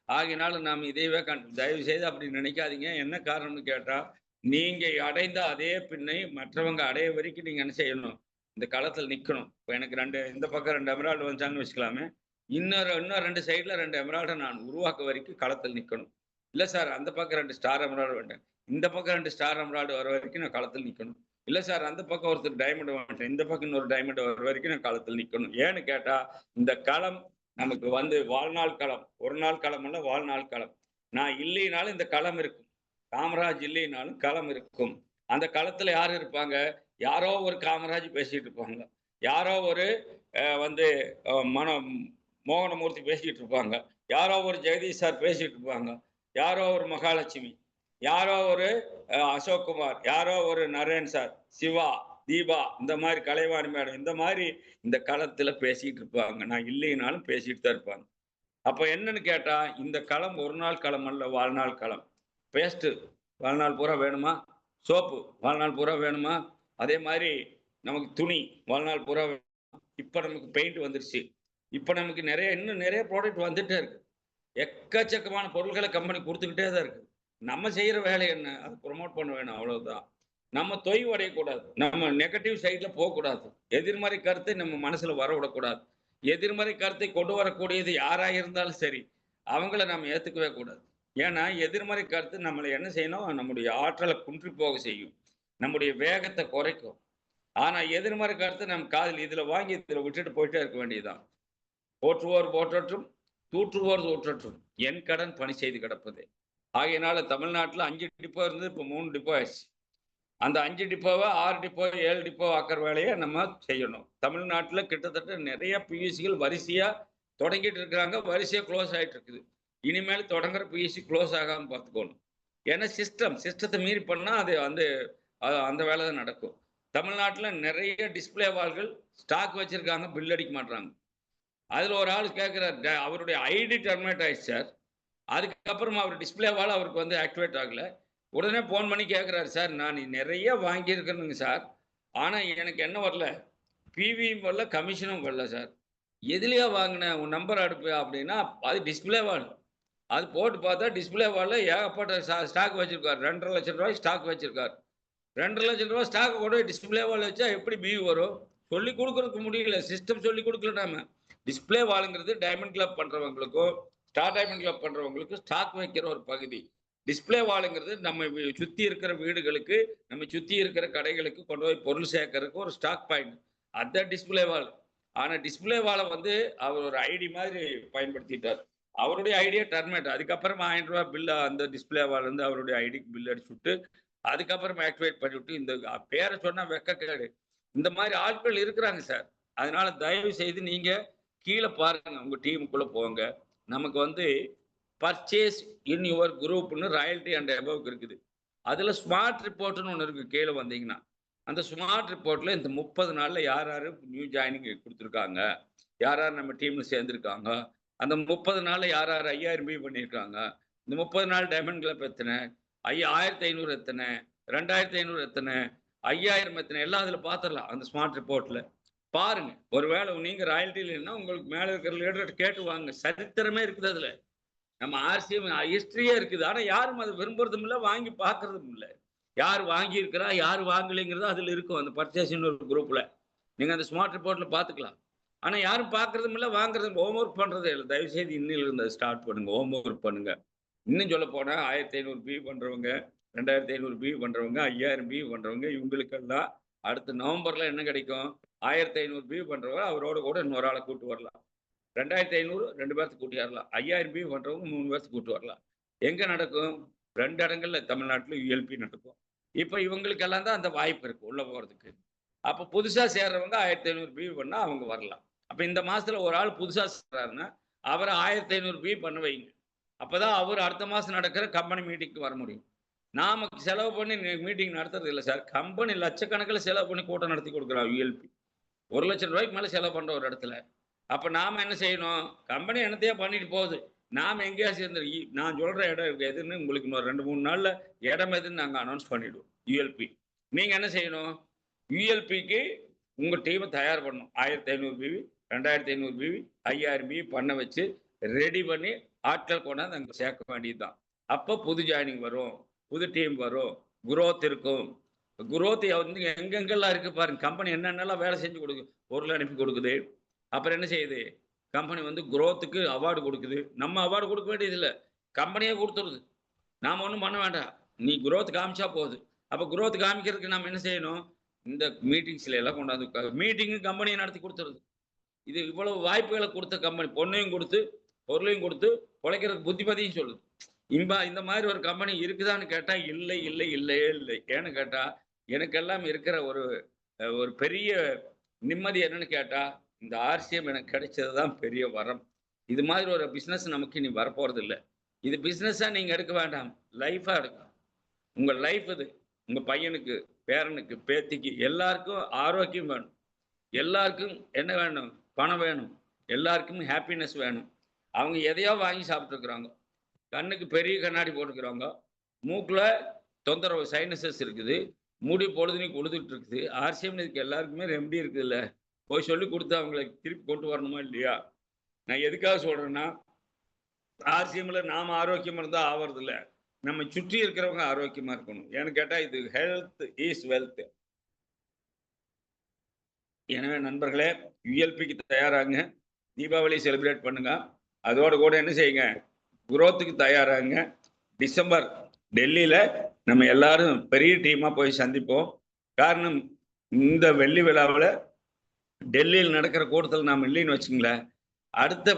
ஆகையினால நாம் இதையவே தயவு செய்து அப்படி நினைக்காதீங்க. என்ன காரணம்னு கேட்டா, நீங்க அடைந்த அதே பின்னை மற்றவங்க அடைய வரைக்கும் நீங்க என்ன செய்யணும்? இந்த களத்துல நிக்கணும். இப்ப எனக்கு 2 இந்த பக்கம் 2 எமரால்டு வந்துச்சாங்கன்னு வச்சுக்கலாமே. இன்னும் 2 சைடுல 2 எமரால்ட நான் உருவாக்க வரைக்கும் களத்தில் நிக்கணும். இல்ல சார் அந்த பக்கம் 2 ஸ்டார் எமரால்டு வேண்டேன். இந்த பக்கம் 2 ஸ்டார் எமரால்டு வர வரைக்கும் நான் களத்தில் நிக்கணும். இல்ல சார் அந்த பக்கம் ஒருத்தர் டைமண்ட் வேண்டேன். இந்த பக்கம் இன்னொரு டைமண்ட் வர வரைக்கும் நான் களத்தில் நிக்கணும். ஏன்னு கேட்டா, இந்த களம் நமக்கு வந்து வாழ்நாள் களம். ஒரு நாள் களம் அல்ல, வாழ்நாள் களம். நான் இல்லைனாலும் இந்த களம் இருக்கும். காமராஜ் இல்லைனாலும் களம் இருக்கும். அந்த களத்துல யார் இருப்பாங்க? யாரோ ஒரு காமராஜ் பேசிட்டு இருப்பாங்க. யாரோ ஒரு வந்து மனம் மோகனமூர்த்தி பேசிட்டு இருப்பாங்க. யாரோ ஒரு ஜெகதீஷ் சார் பேசிட்டு இருப்பாங்க. யாரோ ஒரு மகாலட்சுமி, யாரோ ஒரு அசோக் குமார், யாரோ ஒரு நரேன் சார், சிவா, தீபா இந்த மாரி கலைவாணி மேடம் இந்த மாரி இந்த களத்துல பேசிட்டு இருப்பாங்க. நான் இல்லைனாலும் பேசிட்டு தான் இருப்பாங்க. அப்ப என்னன்னு கேட்டா, இந்த களம் ஒரு நாள் களம் அல்ல, வாழ்நாள் களம். பேஸ்ட்டு வாழ்நாள் பூரா வேணுமா? சோப்பு வாழ்நாள் பூரா வேணுமா? அதே மாரி நமக்கு துணி வாழ்நாள் பூரா இப்ப நமக்கு பெயிண்ட் வந்துருச்சு. இப்ப நமக்கு இன்னும் நெறைய ப்ராடக்ட் வந்துட்டே இருக்கு. எக்கச்சக்கமான பொருள்கள கம்பெனி குடுத்துக்கிட்டே தான் இருக்கு. நம்ம செய்யற வேலை என்ன? அத புரமோட் பண்ண வேணும் அவ்வளவுதான். நம்ம தொய்வடையக்கூடாது. நம்ம நெகட்டிவ் சைட்ல போக்கூடாது. எதிர்மறை கருத்தை நம்ம மனசுல வரவிடக்கூடாது. எதிர்மறை கருத்தை கொண்டு வரக்கூடியது யாரா இருந்தாலும் சரி, அவங்கள நம்ம ஏத்துக்கவே கூடாது. ஏன்னா, எதிர்மறை கருத்து நம்மள என்ன செய்யணும்? நம்முடைய ஆற்றல குன்றி போக செய்யும். நம்முடைய வேகத்த குறைக்கும். ஆனா, எதிர்மறை கருத்து நம்ம காதுல இதுல வாங்கி இதுல விட்டுட்டு போயிட்டே இருக்க வேண்டியதுதான். போற்றுவோர் போற்றட்டும், தூற்றுவோர் தூற்றட்டும். என் கடன் பணி செய்து கிடப்பதே. ஆகையினால தமிழ்நாட்டுல 5 டிப்போ இருந்தது. இப்ப 3 டிப்போ ஆயிருச்சு. அந்த 5 டிப்போவ 6 டிப்போ, 7 டிப்போ ஆக்குற வேலைய நம்ம செய்யணும். தமிழ்நாட்டுல கிட்டத்தட்ட நெறைய பியூசிகள் வரிசையா தொடங்கிட்டு இருக்கிறாங்க. வரிசையா குளோஸ் ஆயிட்டு இருக்குது. இனிமேல் தொடங்குற பியூசி குளோஸ் ஆகாம பார்த்துக்கணும். ஏன்னா சிஸ்டத்த மீறி பண்ணா அது வந்து அந்த வேலை தான் நடக்கும். தமிழ்நாட்டுல நெறைய டிஸ்ப்ளே வால்கள் ஸ்டாக் வச்சிருக்காங்க. பில் அடிக்க மாட்றாங்க. அதுல ஒரு ஆள் கேட்கிறார். அவருடைய ஐடி டெர்மினேட் ஆயிடுச்சு சார். அதுக்கப்புறமா அவர் டிஸ்ப்ளே வால் அவருக்கு வந்து ஆக்டிவேட் ஆகல. உடனே ஃபோன் பண்ணி கேட்கிறாரு, "சார் நான் நெறைய வாங்கியிருக்கிறேனுங்க சார். ஆனா எனக்கு என்ன வரல, பிவியும் வரல, கமிஷனும் வரல சார். எதுலயா வாங்குன? உன் நம்பர் அனுப்பு" அப்படின்னா, அது டிஸ்ப்ளே வால். அது போட்டு பார்த்தா டிஸ்ப்ளே வால்ல ஏகப்பட்ட ஸ்டாக் வச்சிருக்காரு. ரூ. 2,50,000 ஸ்டாக் வச்சிருக்காரு. ரூ. 2,50,000 ஸ்டாக் கொண்டு போய் டிஸ்ப்ளே வால்ல வச்சா எப்படி பில் வரும்? சொல்லிக் குடுக்குறதுக்கு முடியல. சிஸ்டம் சொல்லிக் குடுக்கல நாம. டிஸ்ப்ளே வால்ங்கிறது டைமண்ட் கிளப் பண்றவங்களுக்கும், ஸ்டார் டைமண்ட் கிளப் பண்றவங்களுக்கும் ஸ்டாக் வைக்கிற ஒரு பகுதி. டிஸ்ப்ளே வால்ங்கிறது நம்ம சுத்தி இருக்கிற வீடுகளுக்கு, நம்ம சுத்தி இருக்கிற கடைகளுக்கு கொண்டு போய் பொருள் சேர்க்கறதுக்கு ஒரு ஸ்டாக் பாயிண்ட். அதான் டிஸ்ப்ளே வால். ஆனா டிஸ்ப்ளே வால வந்து அவர் ஒரு ஐடி மாதிரி பயன்படுத்திட்டார். அவருடைய ஐடியா டெர்மினேட். அதுக்கப்புறம் ரூ. 1000 பில் அந்த டிஸ்ப்ளே வால்ல இருந்து அவருடைய ஐடிக்கு பில் அடிச்சுட்டு, அதுக்கப்புறம் ஆக்டிவேட் பண்ணிவிட்டு இந்த பேர சொன்னா வெட்கக்கேடு. இந்த மாரி ஆட்கள் இருக்கிறாங்க சார். அதனால தயவு செய்து நீங்க கீழே பாருங்க, உங்க டீமுக்குள்ள போங்க. நமக்கு வந்து பர்ச்சேஸ் இன் யுவர் குரூப்னு ராயல்டி அண்ட் அபோவ் இருக்குது. அதுல ஸ்மார்ட் ரிப்போர்ட்னு ஒண்ணு இருக்கு கீழ வந்தீங்கன்னா. அந்த ஸ்மார்ட் ரிப்போர்ட்ல இந்த 30 நாள்ல யார் யாரு நியூ ஜாயினிங் குடுத்துருக்காங்க, யார் யார் நம்ம டீம்ல சேர்ந்திருக்காங்க, அந்த 30 நாள்ல யார் யார் 5000 பி பண்ணியிருக்காங்க, இந்த 30 நாள் டைமண்ட் கிளப் எத்தன, 1500 எத்தன, 2500 எத்தன, 5000 எத்தன எல்லாம் அதுல பார்த்துரலாம். அந்த ஸ்மார்ட் ரிப்போர்ட்ல. பாருங்க. ஒருவேளை நீங்க ராயல்டில இல்லன்னா உங்களுக்கு மேல இருக்கிற லீடர்ட்ட கேட்டு வாங்க. சரித்திரமே இருக்குது அதுல. நம்ம ஆர்சிஎம் ஹிஸ்டரியே இருக்குது. ஆனா யாரும் அத விரும்புறதும் இல்ல, வாங்கி பார்க்கறதும் இல்ல. யார் வாங்கியிருக்கிறா, யார் வாங்கலைங்கிறது அதுல இருக்கும். அந்த பர்ச்சேஸ்ன்னு ஒரு குரூப்ல. நீங்க அந்த ஸ்மார்ட் ரிப்போர்ட்ல பார்த்துக்கலாம். ஆனா யாரும் பார்க்கறதும் இல்ல, வாங்குறதும் ஹோம் ஒர்க் பண்றதே இல்ல. தயவு செய்து இன்னிலிருந்து அத ஸ்டார்ட் பண்ணுங்க. ஹோம் ஒர்க் பண்ணுங்க. இன்னும் சொல்லப்போனா 1500 பி பண்றவங்க, 2500 பி பண்றவங்க, 5000 பி பண்றவங்க இவங்களுக்கெல்லாம் அடுத்த நவம்பர்ல என்ன கிடைக்கும்? 1500 பி பண்றவங்க அவரோட கூட இன்னொரு ஆள கூட்டு வரலாம். 2500 2 பேர்த்த கூட்டி வரலாம். 5000 பி பண்றவங்க 3 பேர்த்த கூட்டு வரலாம். எங்க நடக்கும்? 2 இடங்கள்ல தமிழ்நாட்டுல யுஎல்பி நடக்கும். இப்ப இவங்களுக்கெல்லாம் தான் அந்த வாய்ப்பு இருக்கு உள்ள போறதுக்கு. அப்ப புதுசா சேர்றவங்க 1500 பி பண்ணா அவங்க வரலாம். அப்ப இந்த மாசத்துல ஒரு ஆள் புதுசா சேர்றாருன்னா, அவர 1500 பி பண்ண வைங்க. அப்பதான் அவரு அடுத்த மாசம் நடக்கிற கம்பெனி மீட்டிங்க்கு வர முடியும். நாம செலவு பண்ணி மீட்டிங் நடத்துறது இல்ல சார். கம்பெனி லட்சக்கணக்கில செலவு பண்ணி கூட்டம் நடத்தி கொடுக்குறான் யுஎல்பி. ரூ. 1,00,000 மேல செலவு பண்ற ஒரு இடத்துல. அப்ப நாம என்ன செய்யணும்? கம்பெனி என்னத்தையோ பண்ணிட்டு போகுது. நாம எங்கேயாவது சேர்ந்து நான் சொல்ற இடம் இருக்கு எதுன்னு உங்களுக்கு இன்னும் 2, 3 நாள்ல இடம் எதுன்னு நாங்க அனௌன்ஸ் பண்ணிடுவோம். யுஎல்பி. நீங்க என்ன செய்யணும்? யுஎல்பிக்கு உங்க டீம தயார் பண்ணணும். 1500 பிவி, 2500 பிவி, 5000 பிவி பண்ண வச்சு ரெடி பண்ணி ஆட்கள் கொண்டாந்து அங்க சேர்க்க வேண்டியதுதான். அப்ப புது ஜாயினிங் வரும். புது டீம் வரும். குரோத் இருக்கும். குரோத் வந்து எங்கெங்கெல்லாம் இருக்கு பாருங்க. கம்பெனி என்னென்னலாம் வேலை செஞ்சு கொடுக்குது. பொருள் அனுப்பி கொடுக்குது. அப்புறம் என்ன செய்யுது? கம்பெனி வந்து குரோத்துக்கு அவார்டு கொடுக்குது. நம்ம அவார்டு கொடுக்க வேண்டியது இல்ல. கம்பெனியே கொடுத்துருது. நாம ஒண்ணும் பண்ண வேண்டாம். நீ குரோத் காமிச்சா போதும். அப்ப குரோத் காமிக்கிறதுக்கு நாம என்ன செய்யணும்? இந்த மீட்டிங்ஸ்ல எல்லாம் கொண்டாந்து மீட்டிங்கு கம்பெனியை நடத்தி கொடுத்துருது. இது இவ்வளவு வாய்ப்புகளை கொடுத்த கம்பெனி பொண்ணையும் கொடுத்து, பொருளையும் கொடுத்து, பொழைக்கிறதுக்கு புத்திமதியும் சொல்லுது. இந்த மாதிரி ஒரு கம்பெனி இருக்குதான்னு கேட்டா, இல்லை, இல்லை, இல்லையே இல்லை. ஏன்னு கேட்டா, எனக்கெல்லாம் இருக்கிற ஒரு ஒரு பெரிய நிம்மதி என்னன்னு கேட்டா, இந்த ஆர்சிஎம் எனக்கு கிடைச்சது தான் பெரிய வரம். இது மாதிரி ஒரு பிசினஸ் நமக்கு இனி வரப்போறது இல்ல. இது பிசினஸா நீங்க எடுக்க வேண்டாம். லைஃபா எடுக்கணும். உங்க லைஃப் இது. உங்க பையனுக்கு, பேரனுக்கு, பேத்திக்கு எல்லாருக்கும் ஆரோக்கியம் வேணும். எல்லாருக்கும் என்ன வேணும்? பணம் வேணும். எல்லாருக்கும் ஹாப்பினஸ் வேணும். அவங்க எதையோ வாங்கி சாப்பிட்டுருக்குறாங்க. கண்ணுக்கு பெரிய கண்ணாடி போட்டுக்கிறாங்க. மூக்குல தொந்தரவு சைனஸஸ் இருக்குது. முடி பொழுதுனைக்கு உழுதுட்டு இருக்குது. ஆர்சிஎம் இதுக்கு எல்லாருக்குமே ரெமெடி இருக்குதுல்ல. போய் சொல்லி கொடுத்து அவங்கள திருப்பி கொண்டு வரணுமா இல்லையா? நான் எதுக்காக சொல்றேன்னா, ஆர்சிஎம்ல நாம ஆரோக்கியமா இருந்தா ஆவறது இல்ல. நம்ம சுற்றி இருக்கிறவங்க ஆரோக்கியமா இருக்கணும். ஏன்னு கேட்டா இது ஹெல்த் இஸ் வெல்த். எனவே நண்பர்களே, யுஎல்பிக்கு தயாராகுங்க. தீபாவளி செலிப்ரேட் பண்ணுங்க. அதோட கூட என்ன செய்யுங்க? குரோத்துக்கு தயாராகுங்க. டிசம்பர் டெல்லியில நம்ம எல்லாரும் பெரிய டீமா போய் சந்திப்போம். காரணம் இந்த வெள்ளி விழாவில் டெல்லியில் நடக்கிற கூட்டத்தில் நாம் இல்லைன்னு வச்சுங்களேன், அடுத்த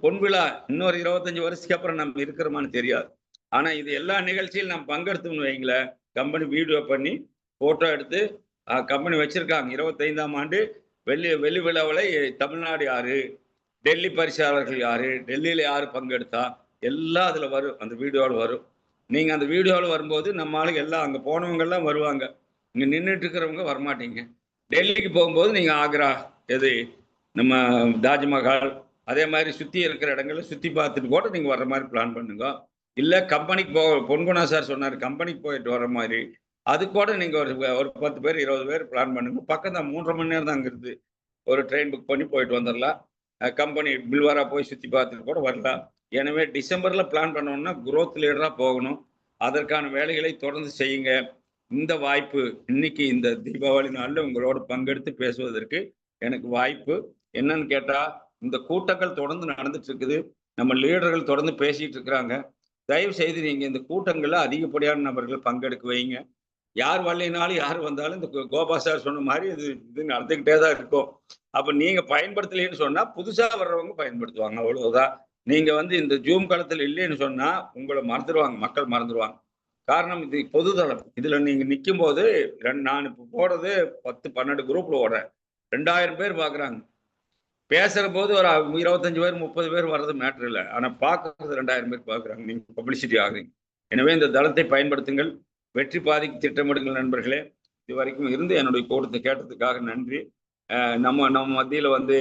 பொன் விழா இன்னொரு 25 வருஷத்துக்கு அப்புறம் நம்ம இருக்கிறோமான்னு தெரியாது. ஆனா இது எல்லா நிகழ்ச்சியிலும் நாம் பங்கெடுத்தோம்னு வைங்களேன், கம்பெனி வீடியோ பண்ணி போட்டோ எடுத்து கம்பெனி வச்சிருக்காங்க. 25ஆம் ஆண்டு வெள்ளி விழாவில் தமிழ்நாடு யாரு, டெல்லி பரிசாளர்கள் யாரு, டெல்லியில யாரு பங்கெடுத்தா எல்லாம் அதுல வரும். அந்த வீடியோவில் வரும். நீங்க அந்த வீடியோவில் வரும்போது நம்ம ஆளுங்க எல்லாம் அங்க போனவங்க எல்லாம் வருவாங்க. இங்க நின்றுட்டு இருக்கிறவங்க வரமாட்டீங்க. டெல்லிக்கு போகும்போது நீங்க ஆக்ரா, எது நம்ம தாஜ்மஹால், அதே மாதிரி சுத்தி இருக்கிற இடங்களை சுத்தி பார்த்துட்டு கூட நீங்க வர்ற மாதிரி பிளான் பண்ணுங்க. இல்ல கம்பெனிக்கு பொன்குணா சார் சொன்னார் கம்பெனிக்கு போயிட்டு வர மாதிரி, அது கூட நீங்க ஒரு 10 பேர் 20 பேர் பிளான் பண்ணுங்க. பக்கம் தான் 3.5 மணி நேரம் தான் இருக்குது. ஒரு ட்ரெயின் புக் பண்ணி போயிட்டு வந்துடலாம். கம்பெனி பில்வாரா போய் சுத்தி பார்த்துட்டு கூட வரலாம். எனவே டிசம்பர்ல பிளான் பண்ணோம்னா குரோத் லீடரா போகணும். அதற்கான வேலைகளை தொடர்ந்து செய்யுங்க. இந்த வாய்ப்பு இன்னைக்கு இந்த தீபாவளி நாள்ல உங்களோட பங்கெடுத்து பேசுவதற்கு எனக்கு வாய்ப்பு என்னன்னு கேட்டா, இந்த கூட்டங்கள் தொடர்ந்து நடந்துட்டு இருக்குது. நம்ம லீடர்கள் தொடர்ந்து பேசிட்டு இருக்கிறாங்க. தயவு செய்து நீங்க இந்த கூட்டங்கள்ல அதிகப்படியான நபர்கள் பங்கெடுக்க வைங்க. யார் வரலைனாலும் யார் வந்தாலும் இந்த கோபா சார் சொன்ன மாதிரி இது நடந்துகிட்டே தான் இருக்கும். அப்ப நீங்க பயன்படுத்தலைன்னு சொன்னா புதுசா வர்றவங்க பயன்படுத்துவாங்க. அவ்வளவுதான். நீங்க இந்த ஜூம் காலத்துல இல்லைன்னு சொன்னா உங்களை மறந்துடுவாங்க, மக்கள் மறந்துடுவாங்க. காரணம் இது பொதுதளம். இதுல நீங்க நிக்கும் போது நான் இப்ப போறது 10, 12 குரூப்ல ஓடுறேன். 2000 பேர் பார்க்குறாங்க. பேசுற போது ஒரு 25 பேர் 30 பேர் வர்றது மேட்டர் இல்லை. ஆனா பார்க்கறது 2000 பேர் பார்க்குறாங்க. நீங்க பப்ளிசிட்டி ஆகுறீங்க. எனவே இந்த தளத்தை பயன்படுத்துங்கள். வெற்றி பாதைக்கு திட்டமிடுங்கள் நண்பர்களே. இது வரைக்கும் இருந்து என்னுடைய கூட்டத்தை கேட்டதுக்காக நன்றி. நம்ம மத்தியில வந்து